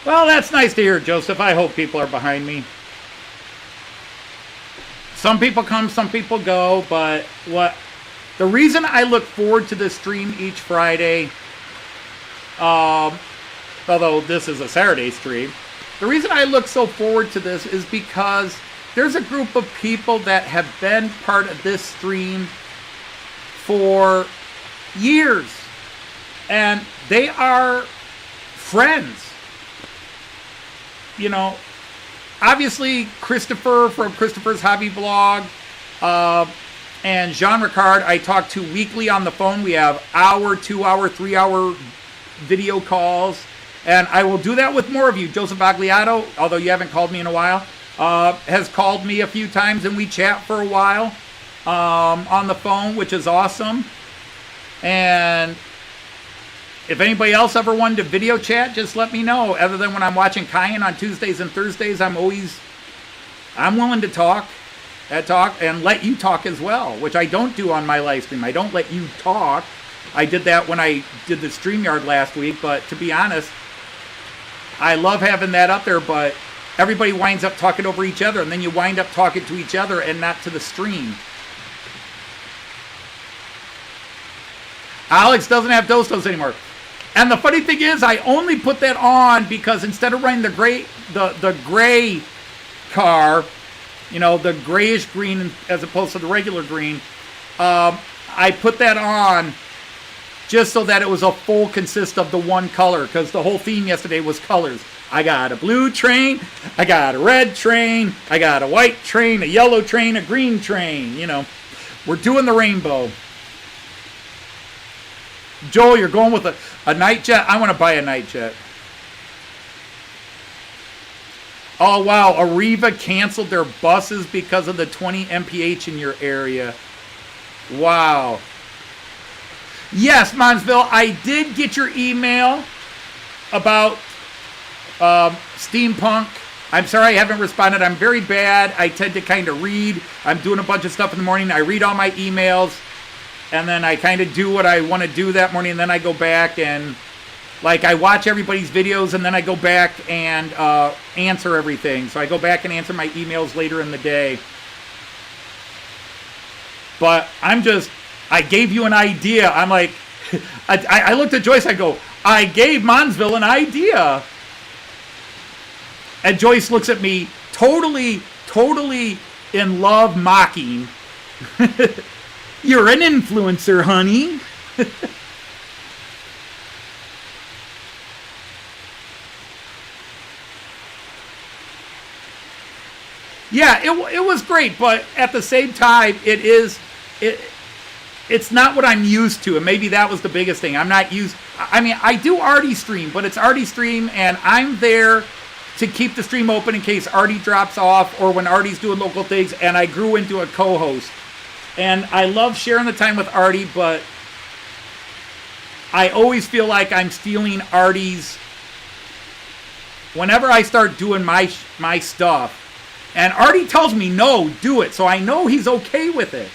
Well, that's nice to hear, Joseph. I hope people are behind me. Some people come, some people go, but the reason I look forward to this stream each Friday, although this is a Saturday stream, the reason I look so forward to this is because there's a group of people that have been part of this stream for years, and they are friends. You know, obviously Christopher from Christopher's Hobby Blog and Jean Ricard I talk to weekly on the phone. We have hour, 2 hour, 3 hour video calls, and I will do that with more of you. Joseph Agliato, although you haven't called me in a while, has called me a few times, and we chat for a while on the phone, which is awesome. And if anybody else ever wanted to video chat, just let me know. Other than when I'm watching Cayenne on Tuesdays and Thursdays, I'm willing to talk and let you talk as well, which I don't do on my live stream. I don't let you talk. I did that when I did the StreamYard last week, but to be honest, I love having that up there, but everybody winds up talking over each other, and then you wind up talking to each other and not to the stream. Alex doesn't have Dostos anymore. And the funny thing is, I only put that on because instead of running the gray car, you know, the grayish green as opposed to the regular green, I put that on just so that it was a full consist of the one color, because the whole theme yesterday was colors. I got a blue train, I got a red train, I got a white train, a yellow train, a green train, you know. We're doing the rainbow. Joel, you're going with a night jet? I want to buy a night jet. Oh, wow. Arriva canceled their buses because of the 20 mph in your area. Wow. Yes, Monsville, I did get your email about steampunk. I'm sorry I haven't responded. I'm very bad. I tend to kind of read. I'm doing a bunch of stuff in the morning. I read all my emails. And then I kind of do what I want to do that morning, and then I go back and, like, I watch everybody's videos, and then I go back and answer everything. So I go back and answer my emails later in the day. But I gave you an idea. I'm like, I looked at Joyce, I go, I gave Monsville an idea. And Joyce looks at me totally in love, mocking. You're an influencer, honey. Yeah, it was great, but at the same time, it's not what I'm used to, and maybe that was the biggest thing. I'm not used. I mean, I do Artie stream, but it's Artie stream, and I'm there to keep the stream open in case Artie drops off or when Artie's doing local things, and I grew into a co-host. And I love sharing the time with Artie, but I always feel like I'm stealing Artie's whenever I start doing my stuff, and Artie tells me, no, do it. So I know he's okay with it.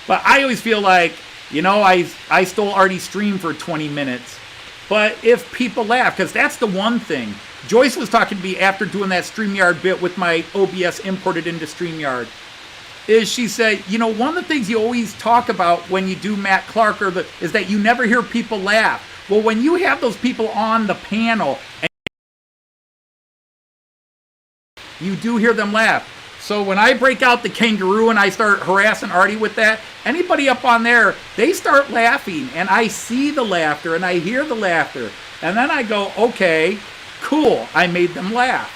But I always feel like, you know, I stole Artie's stream for 20 minutes. But if people laugh, because that's the one thing. Joyce was talking to me after doing that StreamYard bit with my OBS imported into StreamYard. Is she said, you know, one of the things you always talk about when you do Matt Clark is that you never hear people laugh. Well, when you have those people on the panel, and you do hear them laugh. So when I break out the kangaroo and I start harassing Artie with that, anybody up on there, they start laughing, and I see the laughter and I hear the laughter. And then I go, okay, cool, I made them laugh.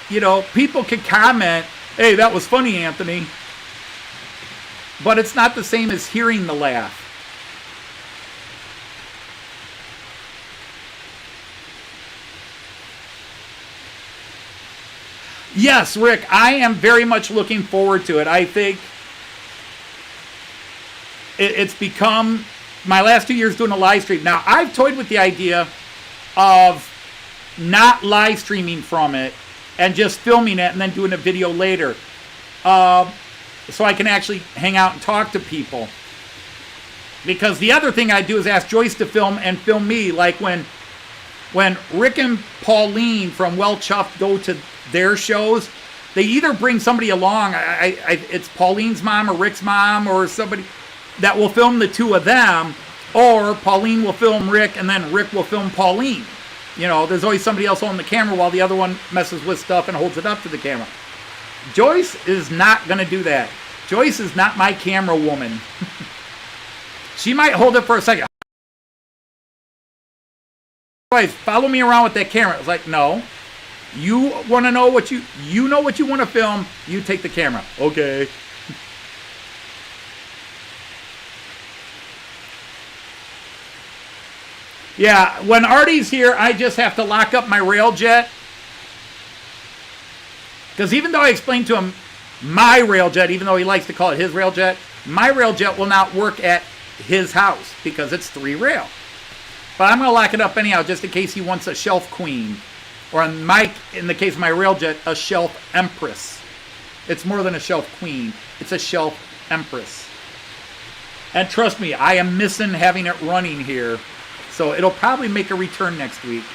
You know, people can comment, hey, that was funny, Anthony. But it's not the same as hearing the laugh. Yes, Rick, I am very much looking forward to it. I think it's become my last 2 years doing a live stream. Now, I've toyed with the idea of not live streaming from it and just filming it and then doing a video later. So I can actually hang out and talk to people. Because the other thing I do is ask Joyce to film and film me. Like when Rick and Pauline from Well Chuffed go to their shows, they either bring somebody along, it's Pauline's mom or Rick's mom or somebody that will film the two of them, or Pauline will film Rick and then Rick will film Pauline. You know, there's always somebody else on the camera while the other one messes with stuff and holds it up to the camera. Joyce is not going to do that. Joyce is not my camera woman. She might hold it for a second. Joyce, follow me around with that camera. It's like, no. You want to know what you know what you want to film, you take the camera. Okay. Yeah, when Artie's here, I just have to lock up my railjet. Because even though I explained to him my railjet, even though he likes to call it his railjet, my railjet will not work at his house because it's 3 rail. But I'm going to lock it up anyhow just in case he wants a shelf queen. Or in the case of my railjet, a shelf empress. It's more than a shelf queen. It's a shelf empress. And trust me, I am missing having it running here. So it'll probably make a return next week.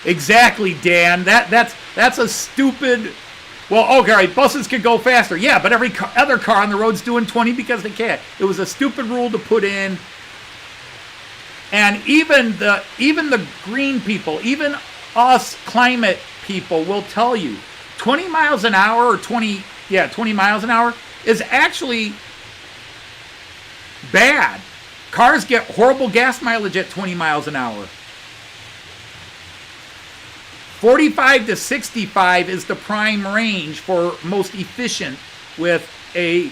Exactly, Dan. That's a stupid... Well, okay, right, buses could go faster. Yeah, but every other car on the road's doing 20 because they can't. It was a stupid rule to put in. And even the green people, even us climate people will tell you 20 miles an hour or 20 miles an hour is actually bad. Cars get horrible gas mileage at 20 miles an hour. 45 to 65 is the prime range for most efficient with a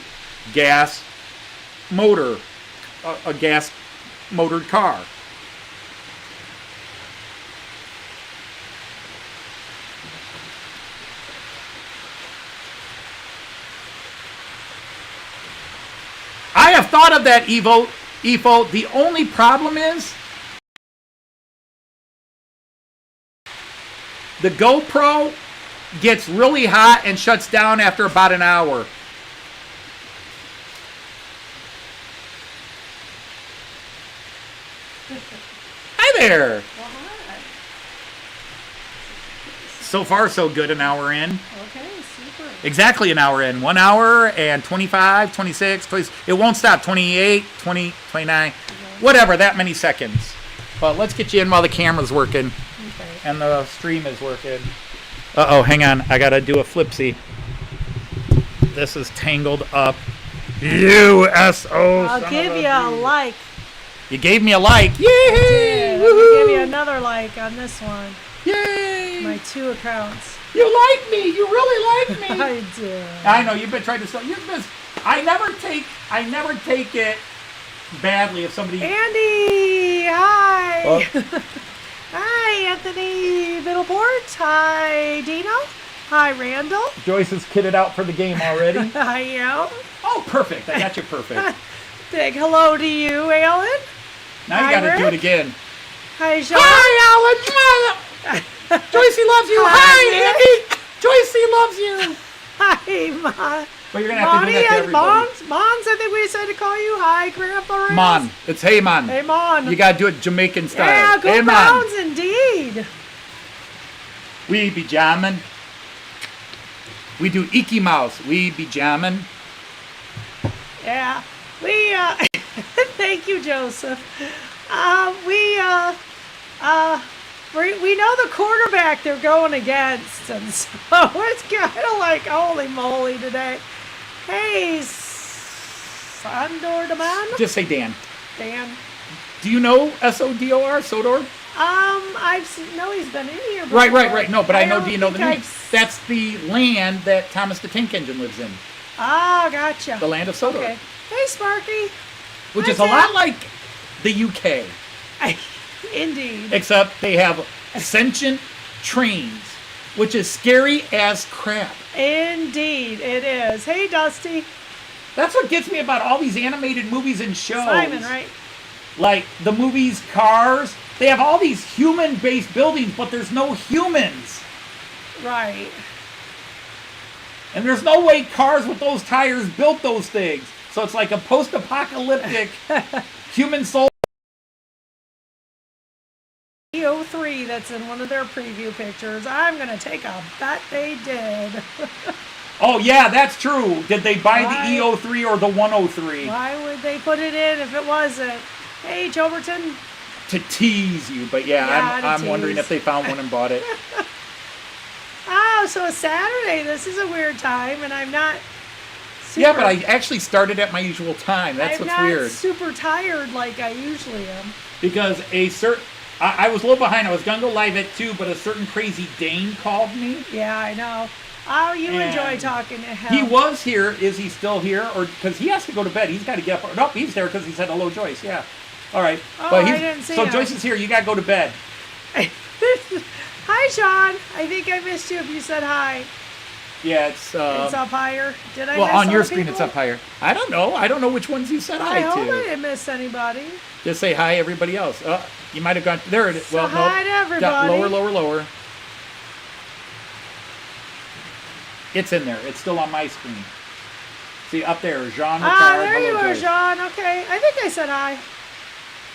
gas motor, a gas motored car. I have thought of that, Evo. The only problem is the GoPro gets really hot and shuts down after about an hour. Hi there. Well, hi. So far, so good. An hour in. Okay, super. Exactly an hour in. 1 hour and 25, 26, 20. It won't stop. 28, 20, 29. Whatever, that many seconds. But let's get you in while the camera's working. Okay. And the stream is working. Uh-oh, hang on. I got to do a flipsy. This is tangled up. USO. I'll give you a like. You gave me a like. Yay! Let me give you another like on this one. Yay! My 2 accounts. You like me. You really like me. I do. I know. You've been trying to sell. I never take it badly if somebody... Andy! Hi! Oh. Hi, Anthony Middleport. Hi, Dino. Hi, Randall. Joyce is kitted out for the game already. I am. Oh, perfect. I got you perfect. Big hello to you, Alan. Now you Hi, got to do Rick. it again. Hi, Sean. Hi, Alan. Joycey loves you. Hi, Andy. Joycey loves you. Hi, Ma. But you're going to have to do that to everybody. Mons, I think we decided to call you. Hi, Grandpa Rance. Mon. It's hey, Mon. Hey, Mon. You got to do it Jamaican style. Yeah, go hey, Browns indeed. We be jamming. We do Icky Mouse. We be jamming. Yeah. We, thank you, Joseph. We know the quarterback they're going against, and so it's kind of like, holy moly today. Hey, Sandor the man? Just say Dan. Dan. Do you know S-O-D-O-R, Sodor? No, he's been in here before. Right. No, but I know, do you know the name? I've... That's the land that Thomas the Tank Engine lives in. Ah, gotcha. The land of Sodor. Okay. Hey, Sparky. Which Hi, is a lot like the UK. Indeed. Except they have sentient trains, which is scary as crap. Indeed, it is. Hey, Dusty. That's what gets me about all these animated movies and shows. Simon, right? Like the movies Cars. They have all these human-based buildings, but there's no humans. Right. And there's no way cars with those tires built those things. So it's like a post-apocalyptic human soul. EO3 that's in one of their preview pictures. I'm going to take a bet they did. Oh, yeah, that's true. Did they buy Why? the EO3 or the 103? Why would they put it in if it wasn't? Hey, Choberton. To tease you, but yeah, I'm wondering if they found one and bought it. Oh, so it's Saturday. This is a weird time, and I'm not super... Yeah, but I actually started at my usual time. That's what's weird. I'm not super tired like I usually am. Because I was a little behind. I was going to go live at 2, but a certain crazy Dane called me. Yeah, I know. Oh, you And enjoy talking to him. He was here. Is he still here? Or because he has to go to bed. He's got to get up. Nope, he's there because he said hello, Joyce. Yeah. All right. Oh, but I didn't see so him. Joyce is here. You got to go to bed. Hi, Sean. I think I missed you if you said hi. Yeah, it's up higher. Did I well, miss on your other screen people? it's up higher. I don't know. I don't know which ones you said hi I hope I to. didn't miss anybody. Just say hi, everybody else. You might have gone. There it is. So Well, hi no. to everybody. Lower. It's in there. It's still on my screen. See, up there, Jean. There you are, Joyce. Sean. Okay. I think I said hi.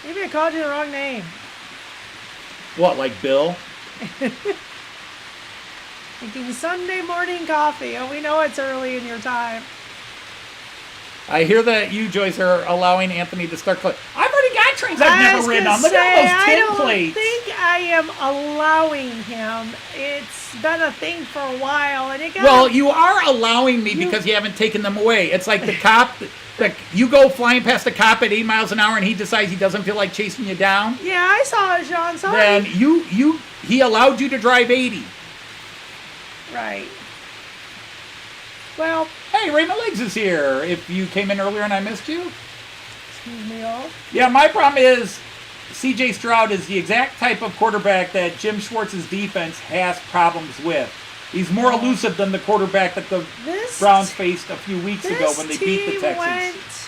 Maybe I called you the wrong name. What, like Bill? Thinking Sunday morning coffee. Oh, we know it's early in your time. I hear that you, Joyce, are allowing Anthony to start. I've already got trains I've never ridden on. Look at those tin plates. I don't think I am allowing him. It's been a thing for a while, and it got. Well, you are allowing me because you haven't taken them away. It's like the cop. You go flying past the cop at 8 miles an hour, and he decides he doesn't feel like chasing you down. Yeah, I saw it, Sean. Sorry. Then he allowed you to drive 80. Right. Well. Hey, Raymond Legs is here. If you came in earlier and I missed you. Excuse me, all. Yeah, my problem is C.J. Stroud is the exact type of quarterback that Jim Schwartz's defense has problems with. He's more elusive than the quarterback that the Browns faced a few weeks ago when they beat the Texans.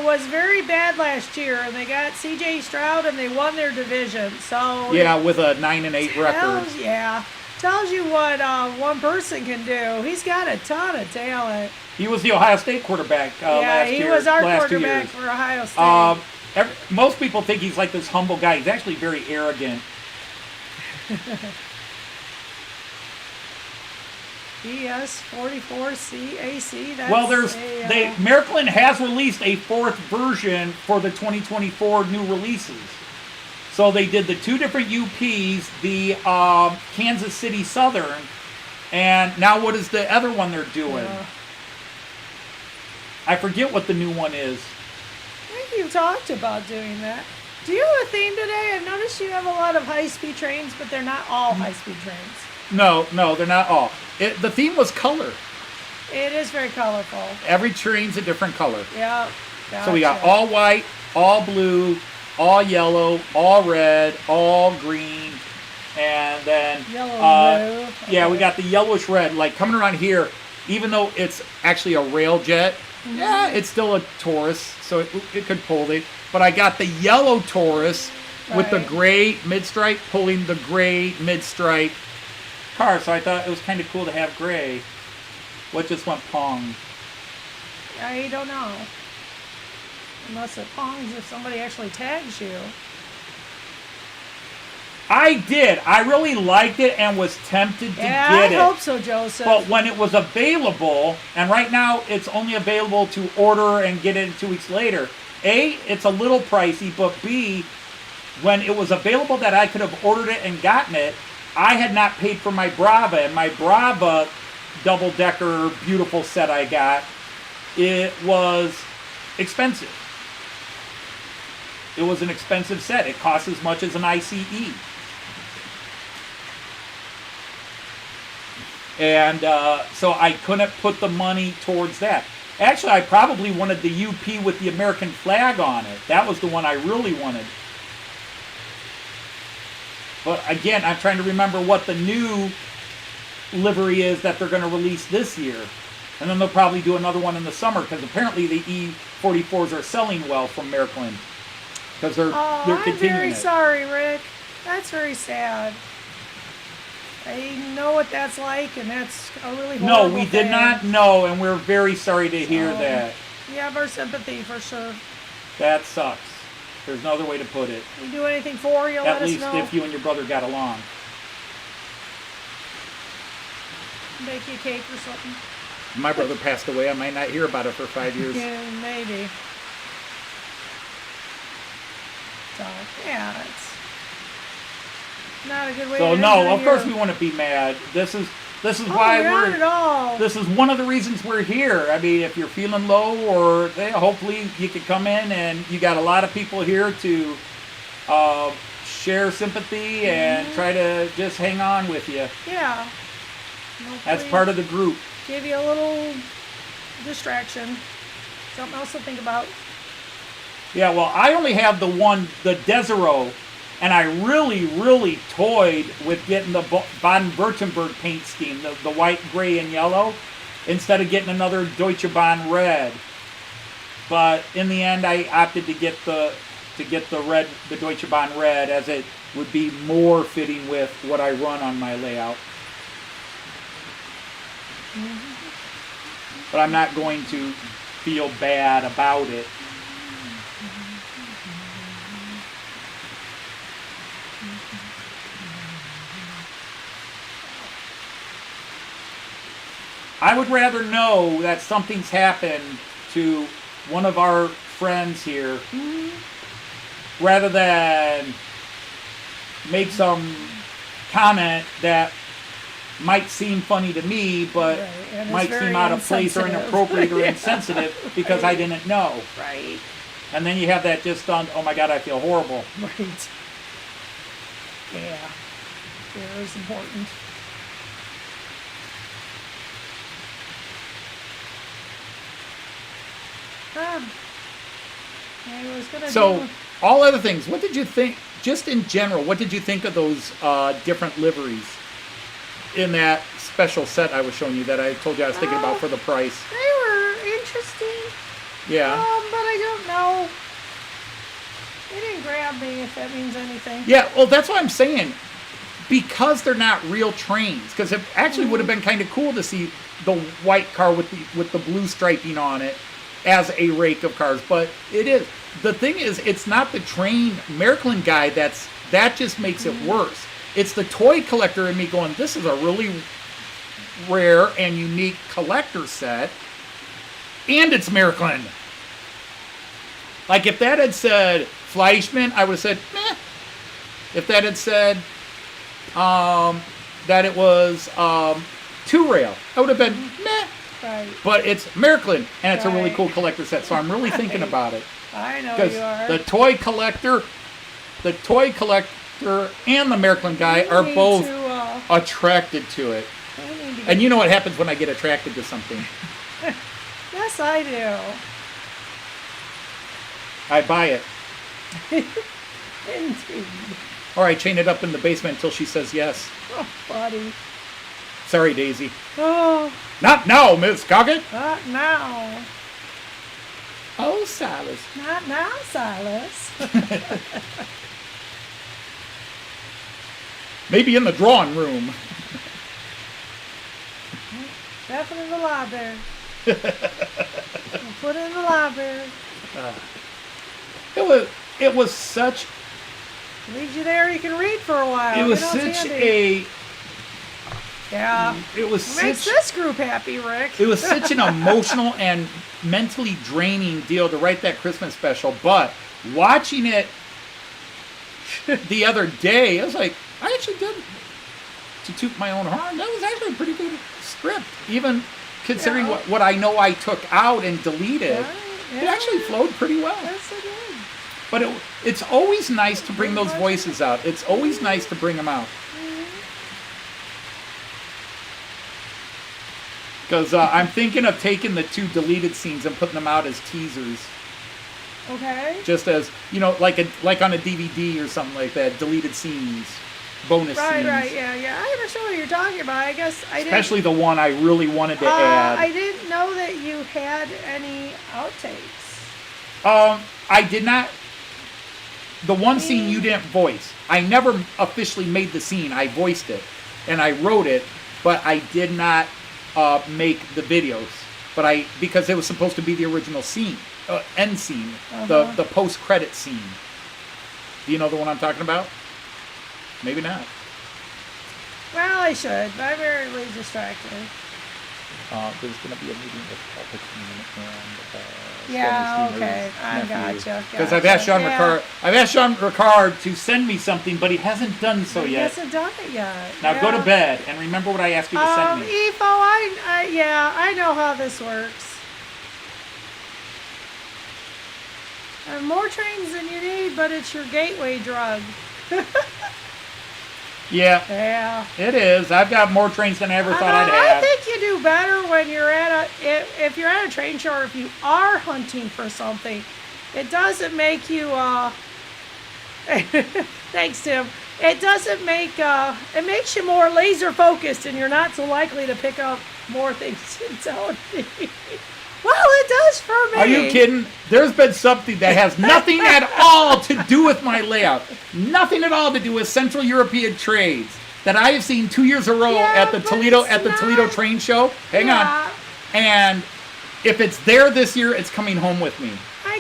Was very bad last year, and they got C.J. Stroud, and they won their division. So yeah, with a 9-8 record. Yeah, tells you what one person can do. He's got a ton of talent. He was the Ohio State quarterback last year. Yeah, he was our last quarterback for Ohio State. Most people think he's like this humble guy. He's actually very arrogant. ES44CAC. Well, Märklin has released a 4th version for the 2024 new releases. So they did the 2 different UPs, the Kansas City Southern, and now what is the other one they're doing? I forget what the new one is. I think you talked about doing that. Do you have a theme today? I've noticed you have a lot of high-speed trains, but they're not all high-speed trains. No, they're not all. The theme was color. It is very colorful. Every train's a different color. Yeah. Gotcha. So we got all white, all blue, all yellow, all red, all green. and then Yellow and blue. yeah, we Okay. got the yellowish red. Like coming around here, even though it's actually a rail jet, yeah, it's still a Taurus, so it could pull it. But I got the yellow Taurus with the Right. gray mid-stripe pulling the gray mid-stripe car, so I thought it was kind of cool to have gray. What just went pong? I don't know. Unless it pongs if somebody actually tags you. I did. I really liked it and was tempted to Yeah, get I it. hope so, Joseph. But when it was available, and right now it's only available to order and get it 2 weeks later, A, it's a little pricey, but B, when it was available that I could have ordered it and gotten it, I had not paid for my Brava, and my Brava double-decker beautiful set I got, it was expensive. It was an expensive set. It cost as much as an ICE. And so I couldn't put the money towards that. Actually, I probably wanted the UP with the American flag on it. That was the one I really wanted. But again, I'm trying to remember what the new livery is that they're going to release this year. And then they'll probably do another one in the summer, because apparently the E44s are selling well from Märklin. Because they're I'm continuing very it. sorry, Rick. That's very sad. I know what that's like, and that's a really No, horrible we did thing. not know, and we're very sorry to hear So, that. We have our sympathy for sure. That sucks. There's no other way to put it. We do anything for you, At let us least know. if you and your brother got along. Make you a cake or something. My brother passed away. I might not hear about it for 5 years. Yeah, maybe. So, yeah, it's not a good way So to no, end of the course year. we want to be mad. This is Oh, why not we're. at all. This is one of the reasons we're here. I mean, if you're feeling low, or hopefully you could come in, and you got a lot of people here to share sympathy and try to just hang on with you. Yeah. That's part of the group. Give you a little distraction. Something else to think about. Yeah, well, I only have the Desero, and I really, really toyed with getting the Baden-Württemberg paint scheme, the white, gray, and yellow, instead of getting another Deutsche Bahn red. But in the end, I opted to get the red, the Deutsche Bahn red, as it would be more fitting with what I run on my layout. But I'm not going to feel bad about it. I would rather know that something's happened to one of our friends here, rather than make some comment that might seem funny to me, but Right, and it's might very seem out of place or insensitive. inappropriate or Yeah, insensitive because I didn't know. Right. And then you have that just on, oh my God, I feel horrible. Right. Yeah. Care is important. I was gonna So, do... all other things, what did you think, just in general, what did you think of those different liveries in that special set I was showing you that I told you I was thinking about for the price? They were interesting. Yeah. But I don't know. They didn't grab me, if that means anything. Yeah, well, that's what I'm saying. Because they're not real trains. Because it actually would have been kind of cool to see the white car with the blue striping on it as a rake of cars. But it is. The thing is, it's not the train Märklin guy that just makes it worse. It's the toy collector in me going, this is a really rare and unique collector set. And it's Märklin. Like, if that had said Fleischmann, I would have said, meh. If that had said that it was two-rail, I would have been, meh. Right. But it's Märklin, and it's a really Right. cool collector set, so I'm really thinking Right. about it. I know Because you are. the toy collector and the Märklin guy We are need both to, attracted to it. we need to And get- you know what happens when I get attracted to something. Yes, I do. I buy it. Indeed. Or I chain it up in the basement until she says yes. Oh, buddy. Sorry, Daisy. Oh, Not now, Miss Coggett. not now. Oh, Silas. Not now, Silas. Maybe in the drawing room. Definitely in the library. We'll put it in the library. It was such. Lead you there, you can read for a while. It was You know, such Sandy. a. Yeah. It was Makes such. this group happy, Rick. It was such an emotional and mentally draining deal to write that Christmas special, but watching it the other day, I was like, I actually did, to toot my own horn, that was actually a pretty good script, even considering Yeah. what I know I took out and deleted. Yeah, It actually flowed pretty well. Yes, it did. But it's always nice to bring those voices out. It's always nice to bring them out. Because I'm thinking of taking the 2 deleted scenes and putting them out as teasers. Okay. Just as, like on a DVD or something like that, deleted scenes, bonus scenes. Right, yeah. I understand what you're talking about. I guess I didn't. Especially the one I really wanted to add. I didn't know that you had any outtakes. I did not. The one scene you didn't voice. I never officially made the scene. I voiced it and I wrote it, but I did not make the videos. But because it was supposed to be the original scene, end scene, the post credit scene. Do you know the one I'm talking about? Maybe not. Well, I should, but I'm very distracted. There's going to be a meeting with Palpatine and Yeah, okay. I gotcha. Because I've asked Sean Ricard to send me something, but he hasn't done so He yet. hasn't done it yet. Now go to bed and remember what I asked you to send me. Efo, I know how this works. More trains than you need, but it's your gateway drug. Yeah, it is. I've got more trains than I ever thought I'd I have. think you do better when you're at if you're at a train show, or if you are hunting for something. It doesn't make you thanks, Tim. It doesn't make it makes you more laser focused, and you're not so likely to pick up more things in telling me. Well, it does for me. Are you kidding? There's been something that has nothing at all to do with my layout. Nothing at all to do with Central European trades that I have seen 2 years in a row at the Toledo train show. Hang on. And if it's there this year, it's coming home with me.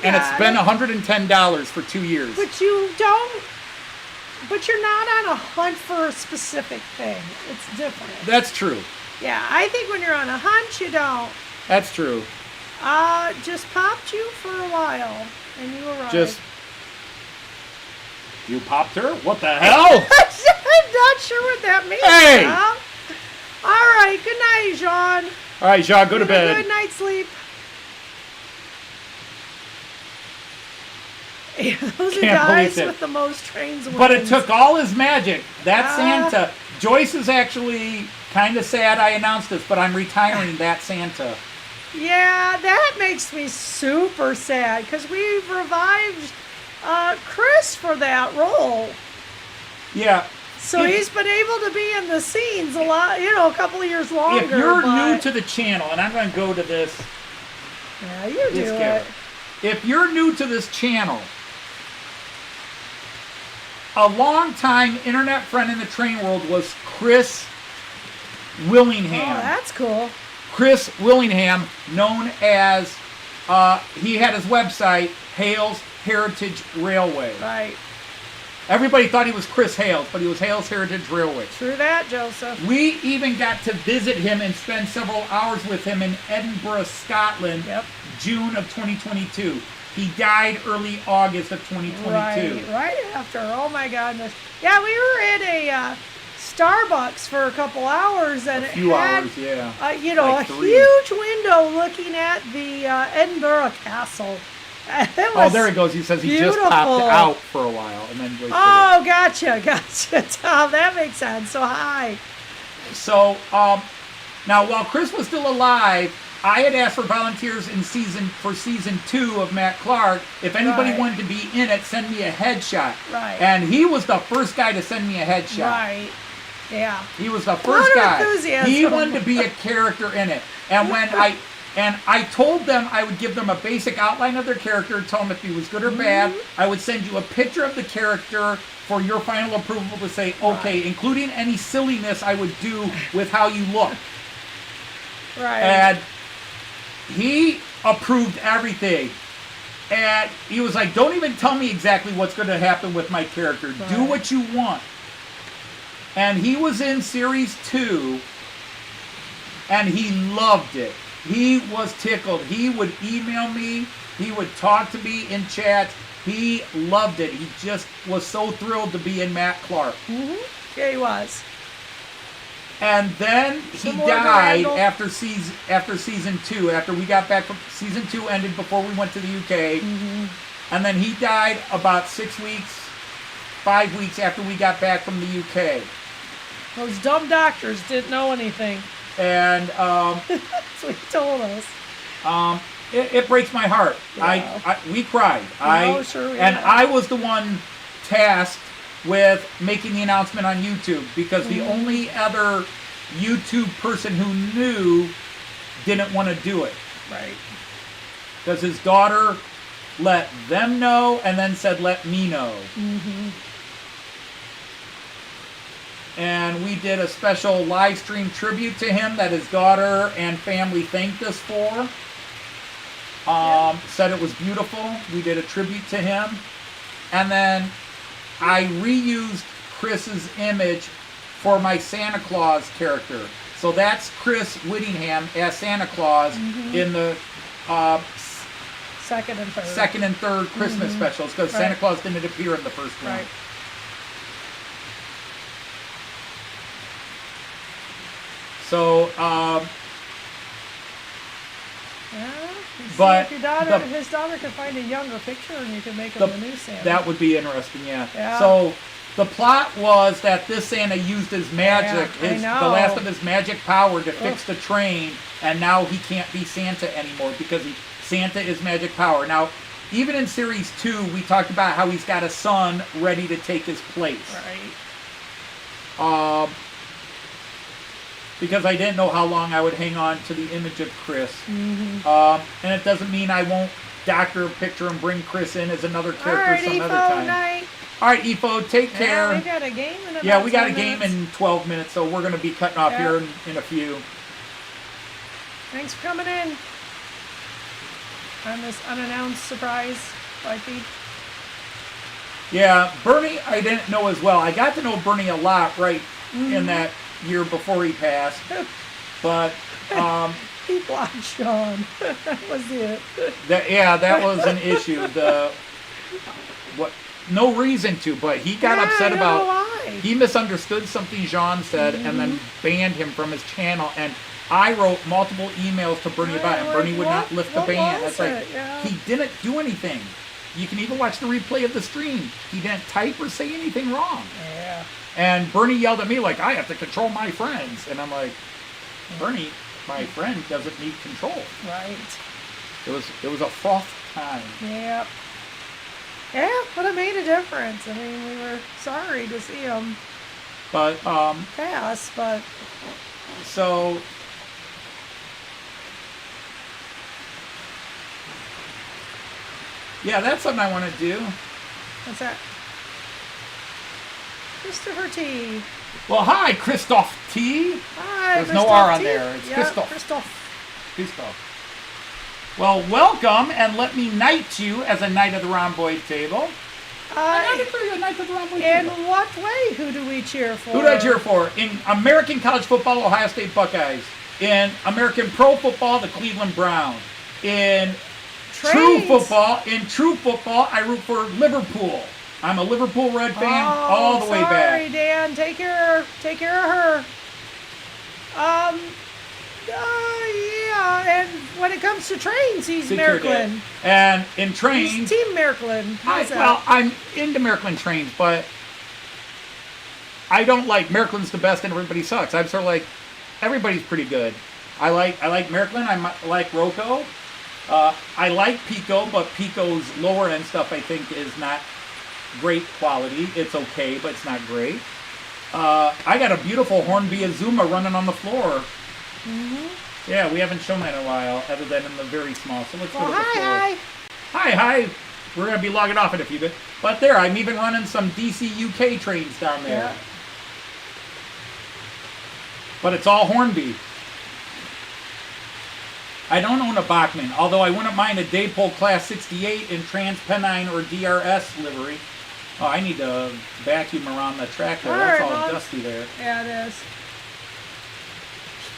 And it's been $110 for 2 years. But you're not on a hunt for a specific thing. It's different. That's true. Yeah, I think when you're on a hunt, you don't. That's true. Just popped you for a while, and you arrived. You popped her? What the hell? I'm not sure what that means. Hey! Huh? All right, good night, Jean. All right, Jean, go to bed. Good night's sleep. Those are guys with the most trains wins. But it took all his magic. That Santa. Joyce is actually kind of sad I announced this, but I'm retiring that Santa. Yeah, that makes me super sad, because we've revived Chris for that role. Yeah. So he's been able to be in the scenes a lot, a couple of years longer. If you're new to the channel, and I'm going to go to this. Yeah, you do it. If you're new to this channel, a long-time internet friend in the train world was Chris Willingham. Oh, that's cool. Chris Willingham, known as, he had his website, Hales Heritage Railway. Right. Everybody thought he was Chris Hales, but he was Hales Heritage Railway. True that, Joseph. We even got to visit him and spend several hours with him in Edinburgh, Scotland, June of 2022. He died early August of 2022. Right after. Oh my goodness. Yeah, we were in a Starbucks for a couple hours, and a few hours, yeah. Like a huge window looking at the Edinburgh Castle. There he goes. He says he just popped out for a while, and then. Gotcha, Tom. That makes sense. So hi. So now, while Chris was still alive, I had asked for volunteers for season 2 of Matt Clark. If anybody Right. wanted to be in it, send me a headshot. Right. And he was the first guy to send me a headshot. Right. Yeah. He was the first of guy. enthusiasm. He wanted to be a character in it. And when I told them I would give them a basic outline of their character, tell them if he was good or bad. I would send you a picture of the character for your final approval to say, okay, including any silliness I would do with how you look. Right. And he approved everything. And he was like, don't even tell me exactly what's going to happen with my character. Right. Do what you want. And he was in series 2, and he loved it. He was tickled. He would email me. He would talk to me in chat. He loved it. He just was so thrilled to be in Matt Clark. Yeah, he was. And then he Some more died Randall. after season 2. After we got back from season 2 ended before we went to the UK. And then he died about 5 weeks after we got back from the UK. Those dumb doctors didn't know anything. And That's what he told us. it breaks my heart. Yeah. We cried. Sure we and have. I was the one tasked with making the announcement on YouTube because the only other YouTube person who knew didn't want to do it. Right. Because his daughter let them know and then said, let me know. And we did a special live stream tribute to him that his daughter and family thanked us for. Said it was beautiful. We did a tribute to him. And then I reused Chris's image for my Santa Claus character. So that's Chris Whittingham as Santa Claus in the Second and third. second and third Christmas specials because Santa Claus didn't appear in the first one. Right. So, Yeah. See But if your the- his daughter could find a younger picture and you could make him the new Santa. that would be interesting, yeah. Yeah. So the plot was that this Santa used his magic, Yeah, I the know. last of his magic power to fix the train, and now he can't be Santa anymore because Santa is magic power. Now, even in series 2, we talked about how he's got a son ready to take his place. Right. Because I didn't know how long I would hang on to the image of Chris. And it doesn't mean I won't doctor a picture and bring Chris in as another All character right, some other Efo, time. night. All right, Efo, take care. Yeah, we got a game in about Yeah, we got a 10 game minutes. in 12 minutes, so we're going to be cutting off Yeah. here in a few. Thanks for coming in on this unannounced surprise live feed. Yeah, Bernie, I didn't know as well. I got to know Bernie a lot in that year before he passed. But, He blocked Sean. That was it. that was an issue. No reason to, but he got upset I don't about... know why. He misunderstood something Jean said and then banned him from his channel. And I wrote multiple emails to Bernie about it. And Bernie would not lift the ban. What It's like, was it? Yeah. he didn't do anything. You can even watch the replay of the stream. He didn't type or say anything wrong. Yeah. And Bernie yelled at me like, I have to control my friends. And I'm like, Bernie, my friend doesn't need control. Right. It was a froth time. Yep. Yeah, but it made a difference. I mean, we were sorry to see him But, pass, but so... Yeah, that's something I want to do. what's that? Christopher T. Well, hi, Christoph T. Hi, There's no Christoph R on T. there. It's Yeah, Christoph. Christoph. Well, welcome, and let me knight you as a knight of the rhomboid table. I declare you a knight of the rhomboid In table. what way? Who do we cheer for? Who do I cheer for? In American college football, Ohio State Buckeyes. In American pro football, the Cleveland Browns. In true football, I root for Liverpool. I'm a Liverpool Red fan all the way back. Sorry, Dan. Take care of her. Yeah, and when it comes to trains, he's Märklin. And in trains, He's Team Märklin. How's that? I'm into Märklin trains, but I don't like Märklin's the best and everybody sucks. I'm sort of like, everybody's pretty good. I like Märklin. like Roco. I like Piko, but Piko's lower end stuff I think is not great quality. It's okay, but it's not great. I got a beautiful Hornby Azuma running on the floor. Yeah, we haven't shown that in a while, other than in the very small. So let's go to the floor. Hi. We're going to be logging off in a few bit. But there, I'm even running some DC UK trains down there. Yeah. But it's all Hornby. I don't own a Bachmann, although I wouldn't mind a Daypole Class 68 in Trans-Pennine or DRS livery. Oh, I need to vacuum around the track there. That's all dusty there. Yeah, it is.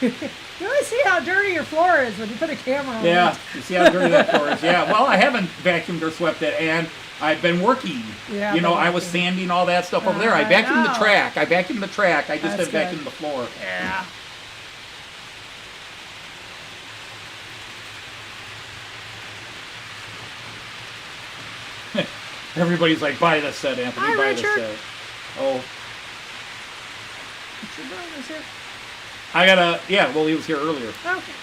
You really see how dirty your floor is when you put a camera on it. Yeah, you see how dirty that floor is. Yeah, well, I haven't vacuumed or swept it, and I've been working. Yeah, you know, I was sanding all that stuff over there. I vacuumed the track. I just didn't vacuum the floor. Yeah. Everybody's like, buy this set, Anthony. Hi, buy Richard. this set. Oh. Richard Brown is here. Well, he was here earlier. Okay.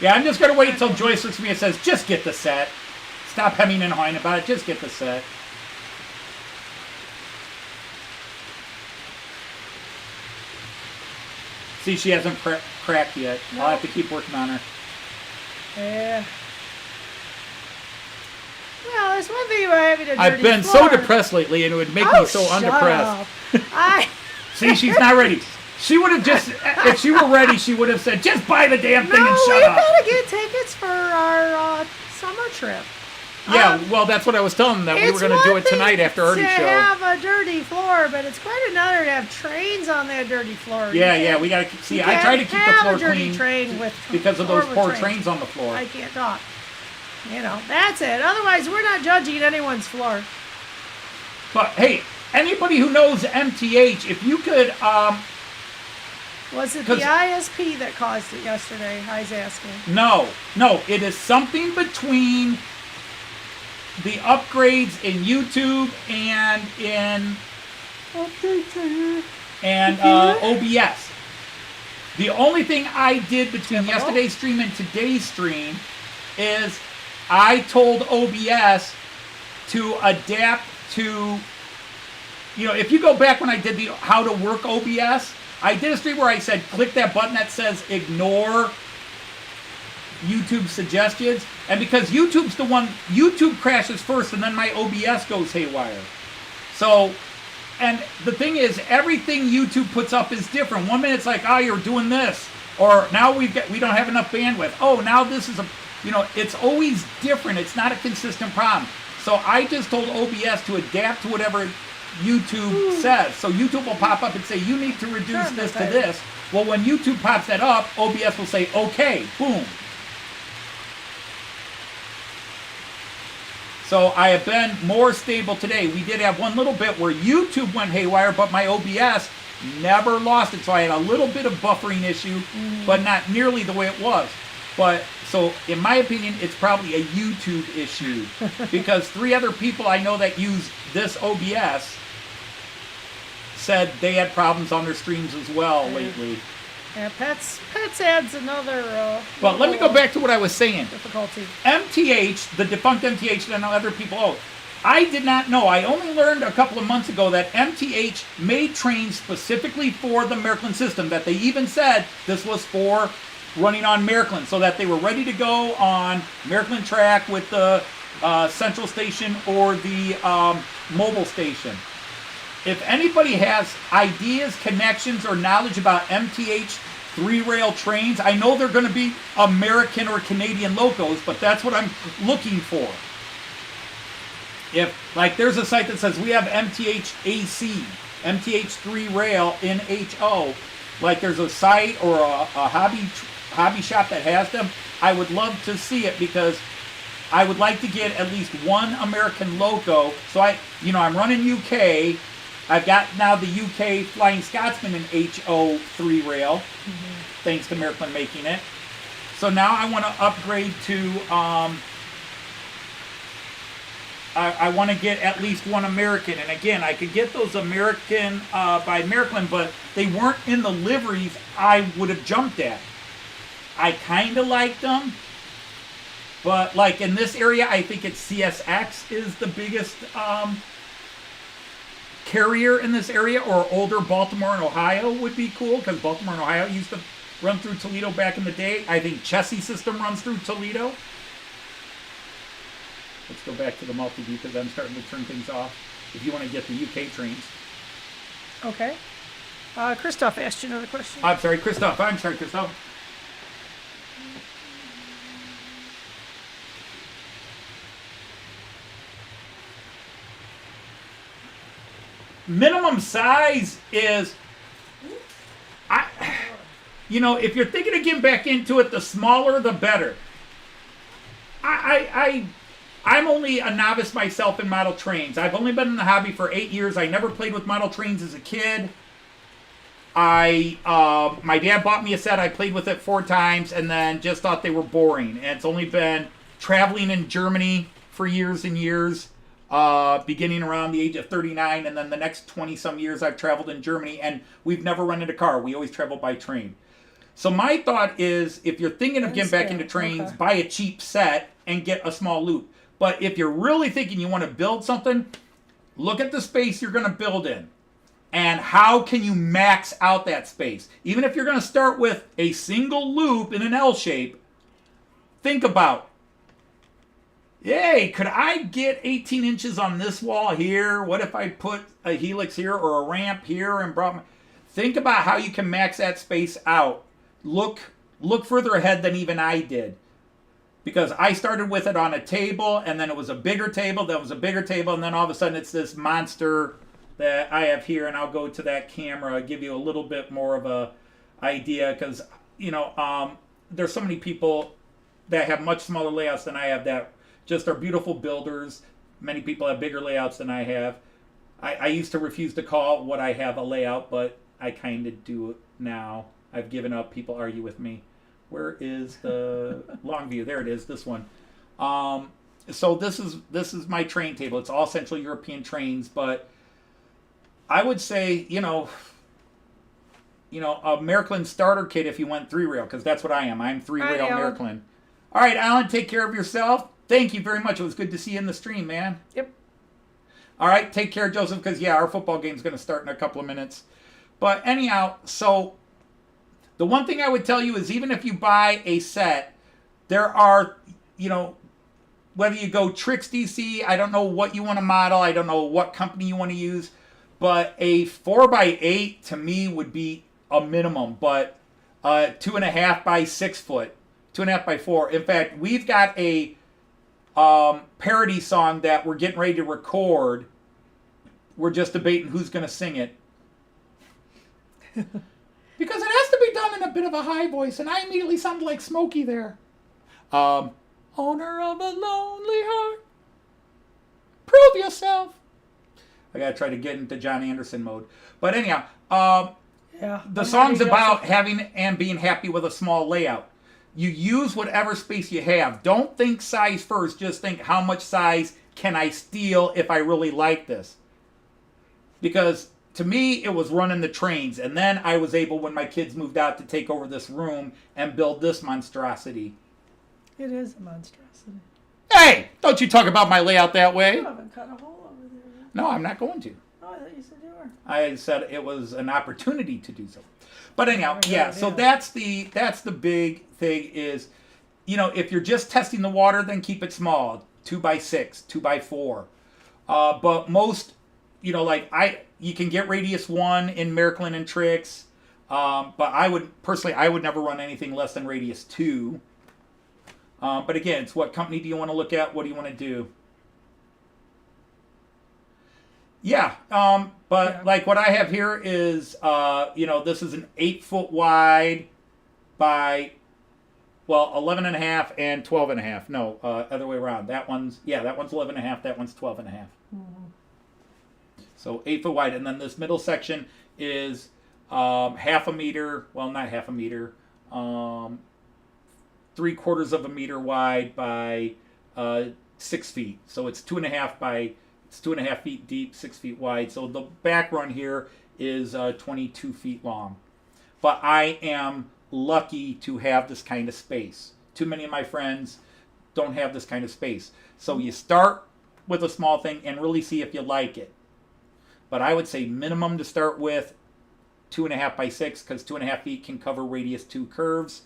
Yeah, I'm just going to wait until Joyce looks at me and says, just get the set. Stop hemming and hawing about it. Just get the set. See, she hasn't cracked yet. No. I'll have to keep working on her. Yeah. Well, there's one thing about having a dirty I've been floor. so depressed lately, and it would make me so undepressed. I See, she's not ready. She would have just, if she were ready, she would have said, just buy the damn thing and No, shut we up. gotta get tickets for our summer trip. Yeah, well, that's what I was telling them, that we were going to do it tonight after Artie's show. To have a dirty floor, but it's quite another to have trains on that dirty floor. Yeah, we got to see. I try to keep the floor clean train with because of those poor trains on the floor. I can't talk. You know, that's it. Otherwise, we're not judging anyone's floor. But hey, anybody who knows MTH, if you could, was it the ISP that caused it yesterday? I was asking. No, it is something between the upgrades in YouTube and in OBS. The only thing I did between yesterday's stream and today's stream is I told OBS to adapt to, you know, if you go back when I did the how to work OBS, I did a stream where I said click that button that says ignore YouTube suggestions, and because YouTube's the one, YouTube crashes first and then my OBS goes haywire. So, and the thing is, everything YouTube puts up is different. One minute it's like, oh, you're doing this, or now we don't have enough bandwidth. Oh, now this is a, you know, it's always different. It's not a consistent problem. So I just told OBS to adapt to whatever YouTube says. So YouTube will pop up and say, you need to reduce this to this. Well, when YouTube pops that up, OBS will say, okay, boom. So I have been more stable today. We did have one little bit where YouTube went haywire, but my OBS never lost it. So I had a little bit of buffering issue, but not nearly the way it was. But so in my opinion, it's probably a YouTube issue because 3 other people I know that use this OBS said they had problems on their streams as well lately. Yeah, Pets adds another. Well, let me go back to what I was saying. Difficulty. MTH, the defunct MTH that I know other people own. I did not know. I only learned a couple of months ago that MTH made trains specifically for the Märklin system. That they even said this was for running on Märklin, so that they were ready to go on Märklin track with the central station or the mobile station. If anybody has ideas, connections, or knowledge about MTH 3-rail trains, I know they're going to be American or Canadian locos, but that's what I'm looking for. If, like, there's a site that says we have MTH AC, MTH 3-rail in HO, like there's a site or a hobby shop that has them, I would love to see it because I would like to get at least one American loco. So I'm running UK. I've got now the UK Flying Scotsman in HO 3-rail, thanks to Märklin making it. So now I want to upgrade to, I want to get at least one American. And again, I could get those American by Märklin, but they weren't in the liveries I would have jumped at. I kind of like them. But like in this area, I think it's CSX is the biggest carrier in this area, or older Baltimore and Ohio would be cool, because Baltimore and Ohio used to run through Toledo back in the day. I think Chessie system runs through Toledo. Let's go back to the multi-view because I'm starting to turn things off. If you want to get the UK trains. Okay. Christoph asked you another question. I'm sorry, Christoph. Minimum size is, if you're thinking of getting back into it, the smaller the better. I'm only a novice myself in model trains. I've only been in the hobby for 8 years. I never played with model trains as a kid. My dad bought me a set. I played with it 4 times and then just thought they were boring. And it's only been traveling in Germany for years and years, beginning around the age of 39. And then the next 20-some years I've traveled in Germany, and we've never rented a car. We always travel by train. So my thought is, if you're thinking of getting back into trains, buy a cheap set and get a small loop. But if you're really thinking you want to build something, look at the space you're going to build in. And how can you max out that space? Even if you're going to start with a single loop in an L shape, think about, hey, could I get 18 inches on this wall here? What if I put a helix here or a ramp here and think about how you can max that space out. Look further ahead than even I did. Because I started with it on a table, and then it was a bigger table, then it was a bigger table, and then all of a sudden it's this monster that I have here, and I'll go to that camera, give you a little bit more of a idea, because, there's so many people that have much smaller layouts than I have that just are beautiful builders. Many people have bigger layouts than I have. I used to refuse to call what I have a layout, but I kind of do it now. I've given up. People argue with me. Where is the long view? There it is, this one. So this is my train table. It's all Central European trains, but I would say, a Märklin starter kit if you went 3-rail, because that's what I am. I'm 3-rail Märklin. All right, Alan, take care of yourself. Thank you very much. It was good to see you in the stream, man. Yep. All right, take care, Joseph, because, our football game's going to start in a couple of minutes. But anyhow, so the one thing I would tell you is, even if you buy a set, there are, whether you go Trix DC, I don't know what you want to model, I don't know what company you want to use, but a 4x8 to me would be a minimum, but 2.5 by 6 foot, 2.5 by 4. In fact, we've got a parody song that we're getting ready to record. We're just debating who's going to sing it. Because it has to be done in a bit of a high voice, and I immediately sounded like Smokey there. Owner of a lonely heart, prove yourself. I gotta try to get into John Anderson mode. But anyhow, the song's about having and being happy with a small layout. You use whatever space you have. Don't think size first. Just think, how much size can I steal if I really like this? Because to me, it was running the trains. And then I was able, when my kids moved out, to take over this room and build this monstrosity. It is a monstrosity. Hey! Don't you talk about my layout that way. You haven't cut a hole over there yet. No, I'm not going to. Oh, I thought you said you were. I said it was an opportunity to do so. But anyhow, so that's the big thing is, if you're just testing the water, then keep it small. 2x6, 2x4. But most, you can get radius 1 in Märklin and Trix. But I would never run anything less than radius 2. But again, it's what company do you want to look at? What do you want to do? Like what I have here is, this is an 8-foot wide by, 11.5 and 12.5. No, other way around. That one's 11.5. That one's 12.5. Mm-hmm. So 8-foot wide. And then this middle section is half a meter. Well, not half a meter. 3/4 of a meter wide by 6 feet. So it's 2.5 feet deep, 6 feet wide. So the back run here is 22 feet long. But I am lucky to have this kind of space. Too many of my friends don't have this kind of space. So you start with a small thing and really see if you like it. But I would say minimum to start with 2.5 by 6, because 2.5 feet can cover radius 2 curves.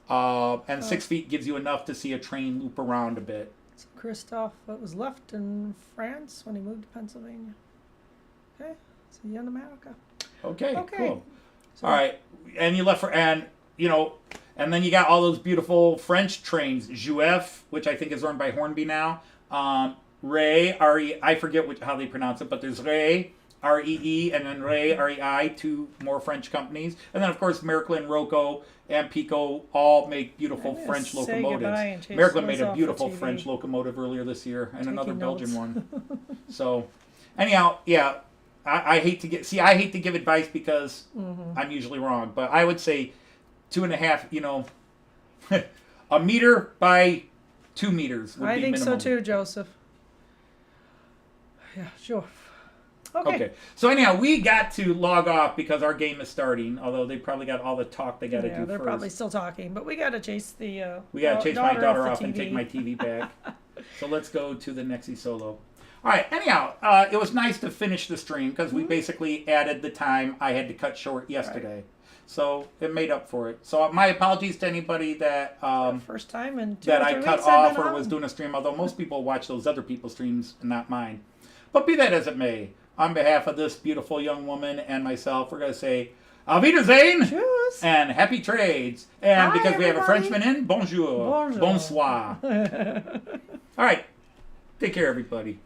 And 6 feet gives you enough to see a train loop around a bit. So Christophe was left in France when he moved to Pennsylvania. Okay, so you're in America. Okay, cool. So, all right, and you left for, and you know, and then you got all those beautiful French trains, Juif, which I think is run by Hornby now. Ray, R-E, I forget how they pronounce it, but there's Ray, R-E-E, and then Ray, R-E-I, 2 more French companies. And then, of course, Märklin, Roco, and Piko all make beautiful French locomotives. Märklin made a beautiful French locomotive earlier this year, and another Belgian one. So, anyhow, yeah, I hate to give advice because I'm usually wrong, but I would say 2.5, you know, a meter by 2 meters would be minimum. I think so too, Joseph. Yeah, sure. Okay. So anyhow, we got to log off because our game is starting. Although they probably got all the talk they got to do they're first. probably still talking, but we got to chase the. We got to chase my daughter off the and TV. take my TV back. So let's go to the Nexi solo. All right. Anyhow, it was nice to finish the stream because we basically added the time I had to cut short yesterday. Right. So it made up for it. So my apologies to anybody that first time in that I cut off or was doing a stream. Although most people watch those other people's streams and not mine. But be that as it may, on behalf of this beautiful young woman and myself, we're going to say Auf Wiedersehen Tschüss. And happy trades. And Bye, because we have a everybody. Frenchman in, bonjour. Bonjour. Bonsoir. All right. Take care, everybody.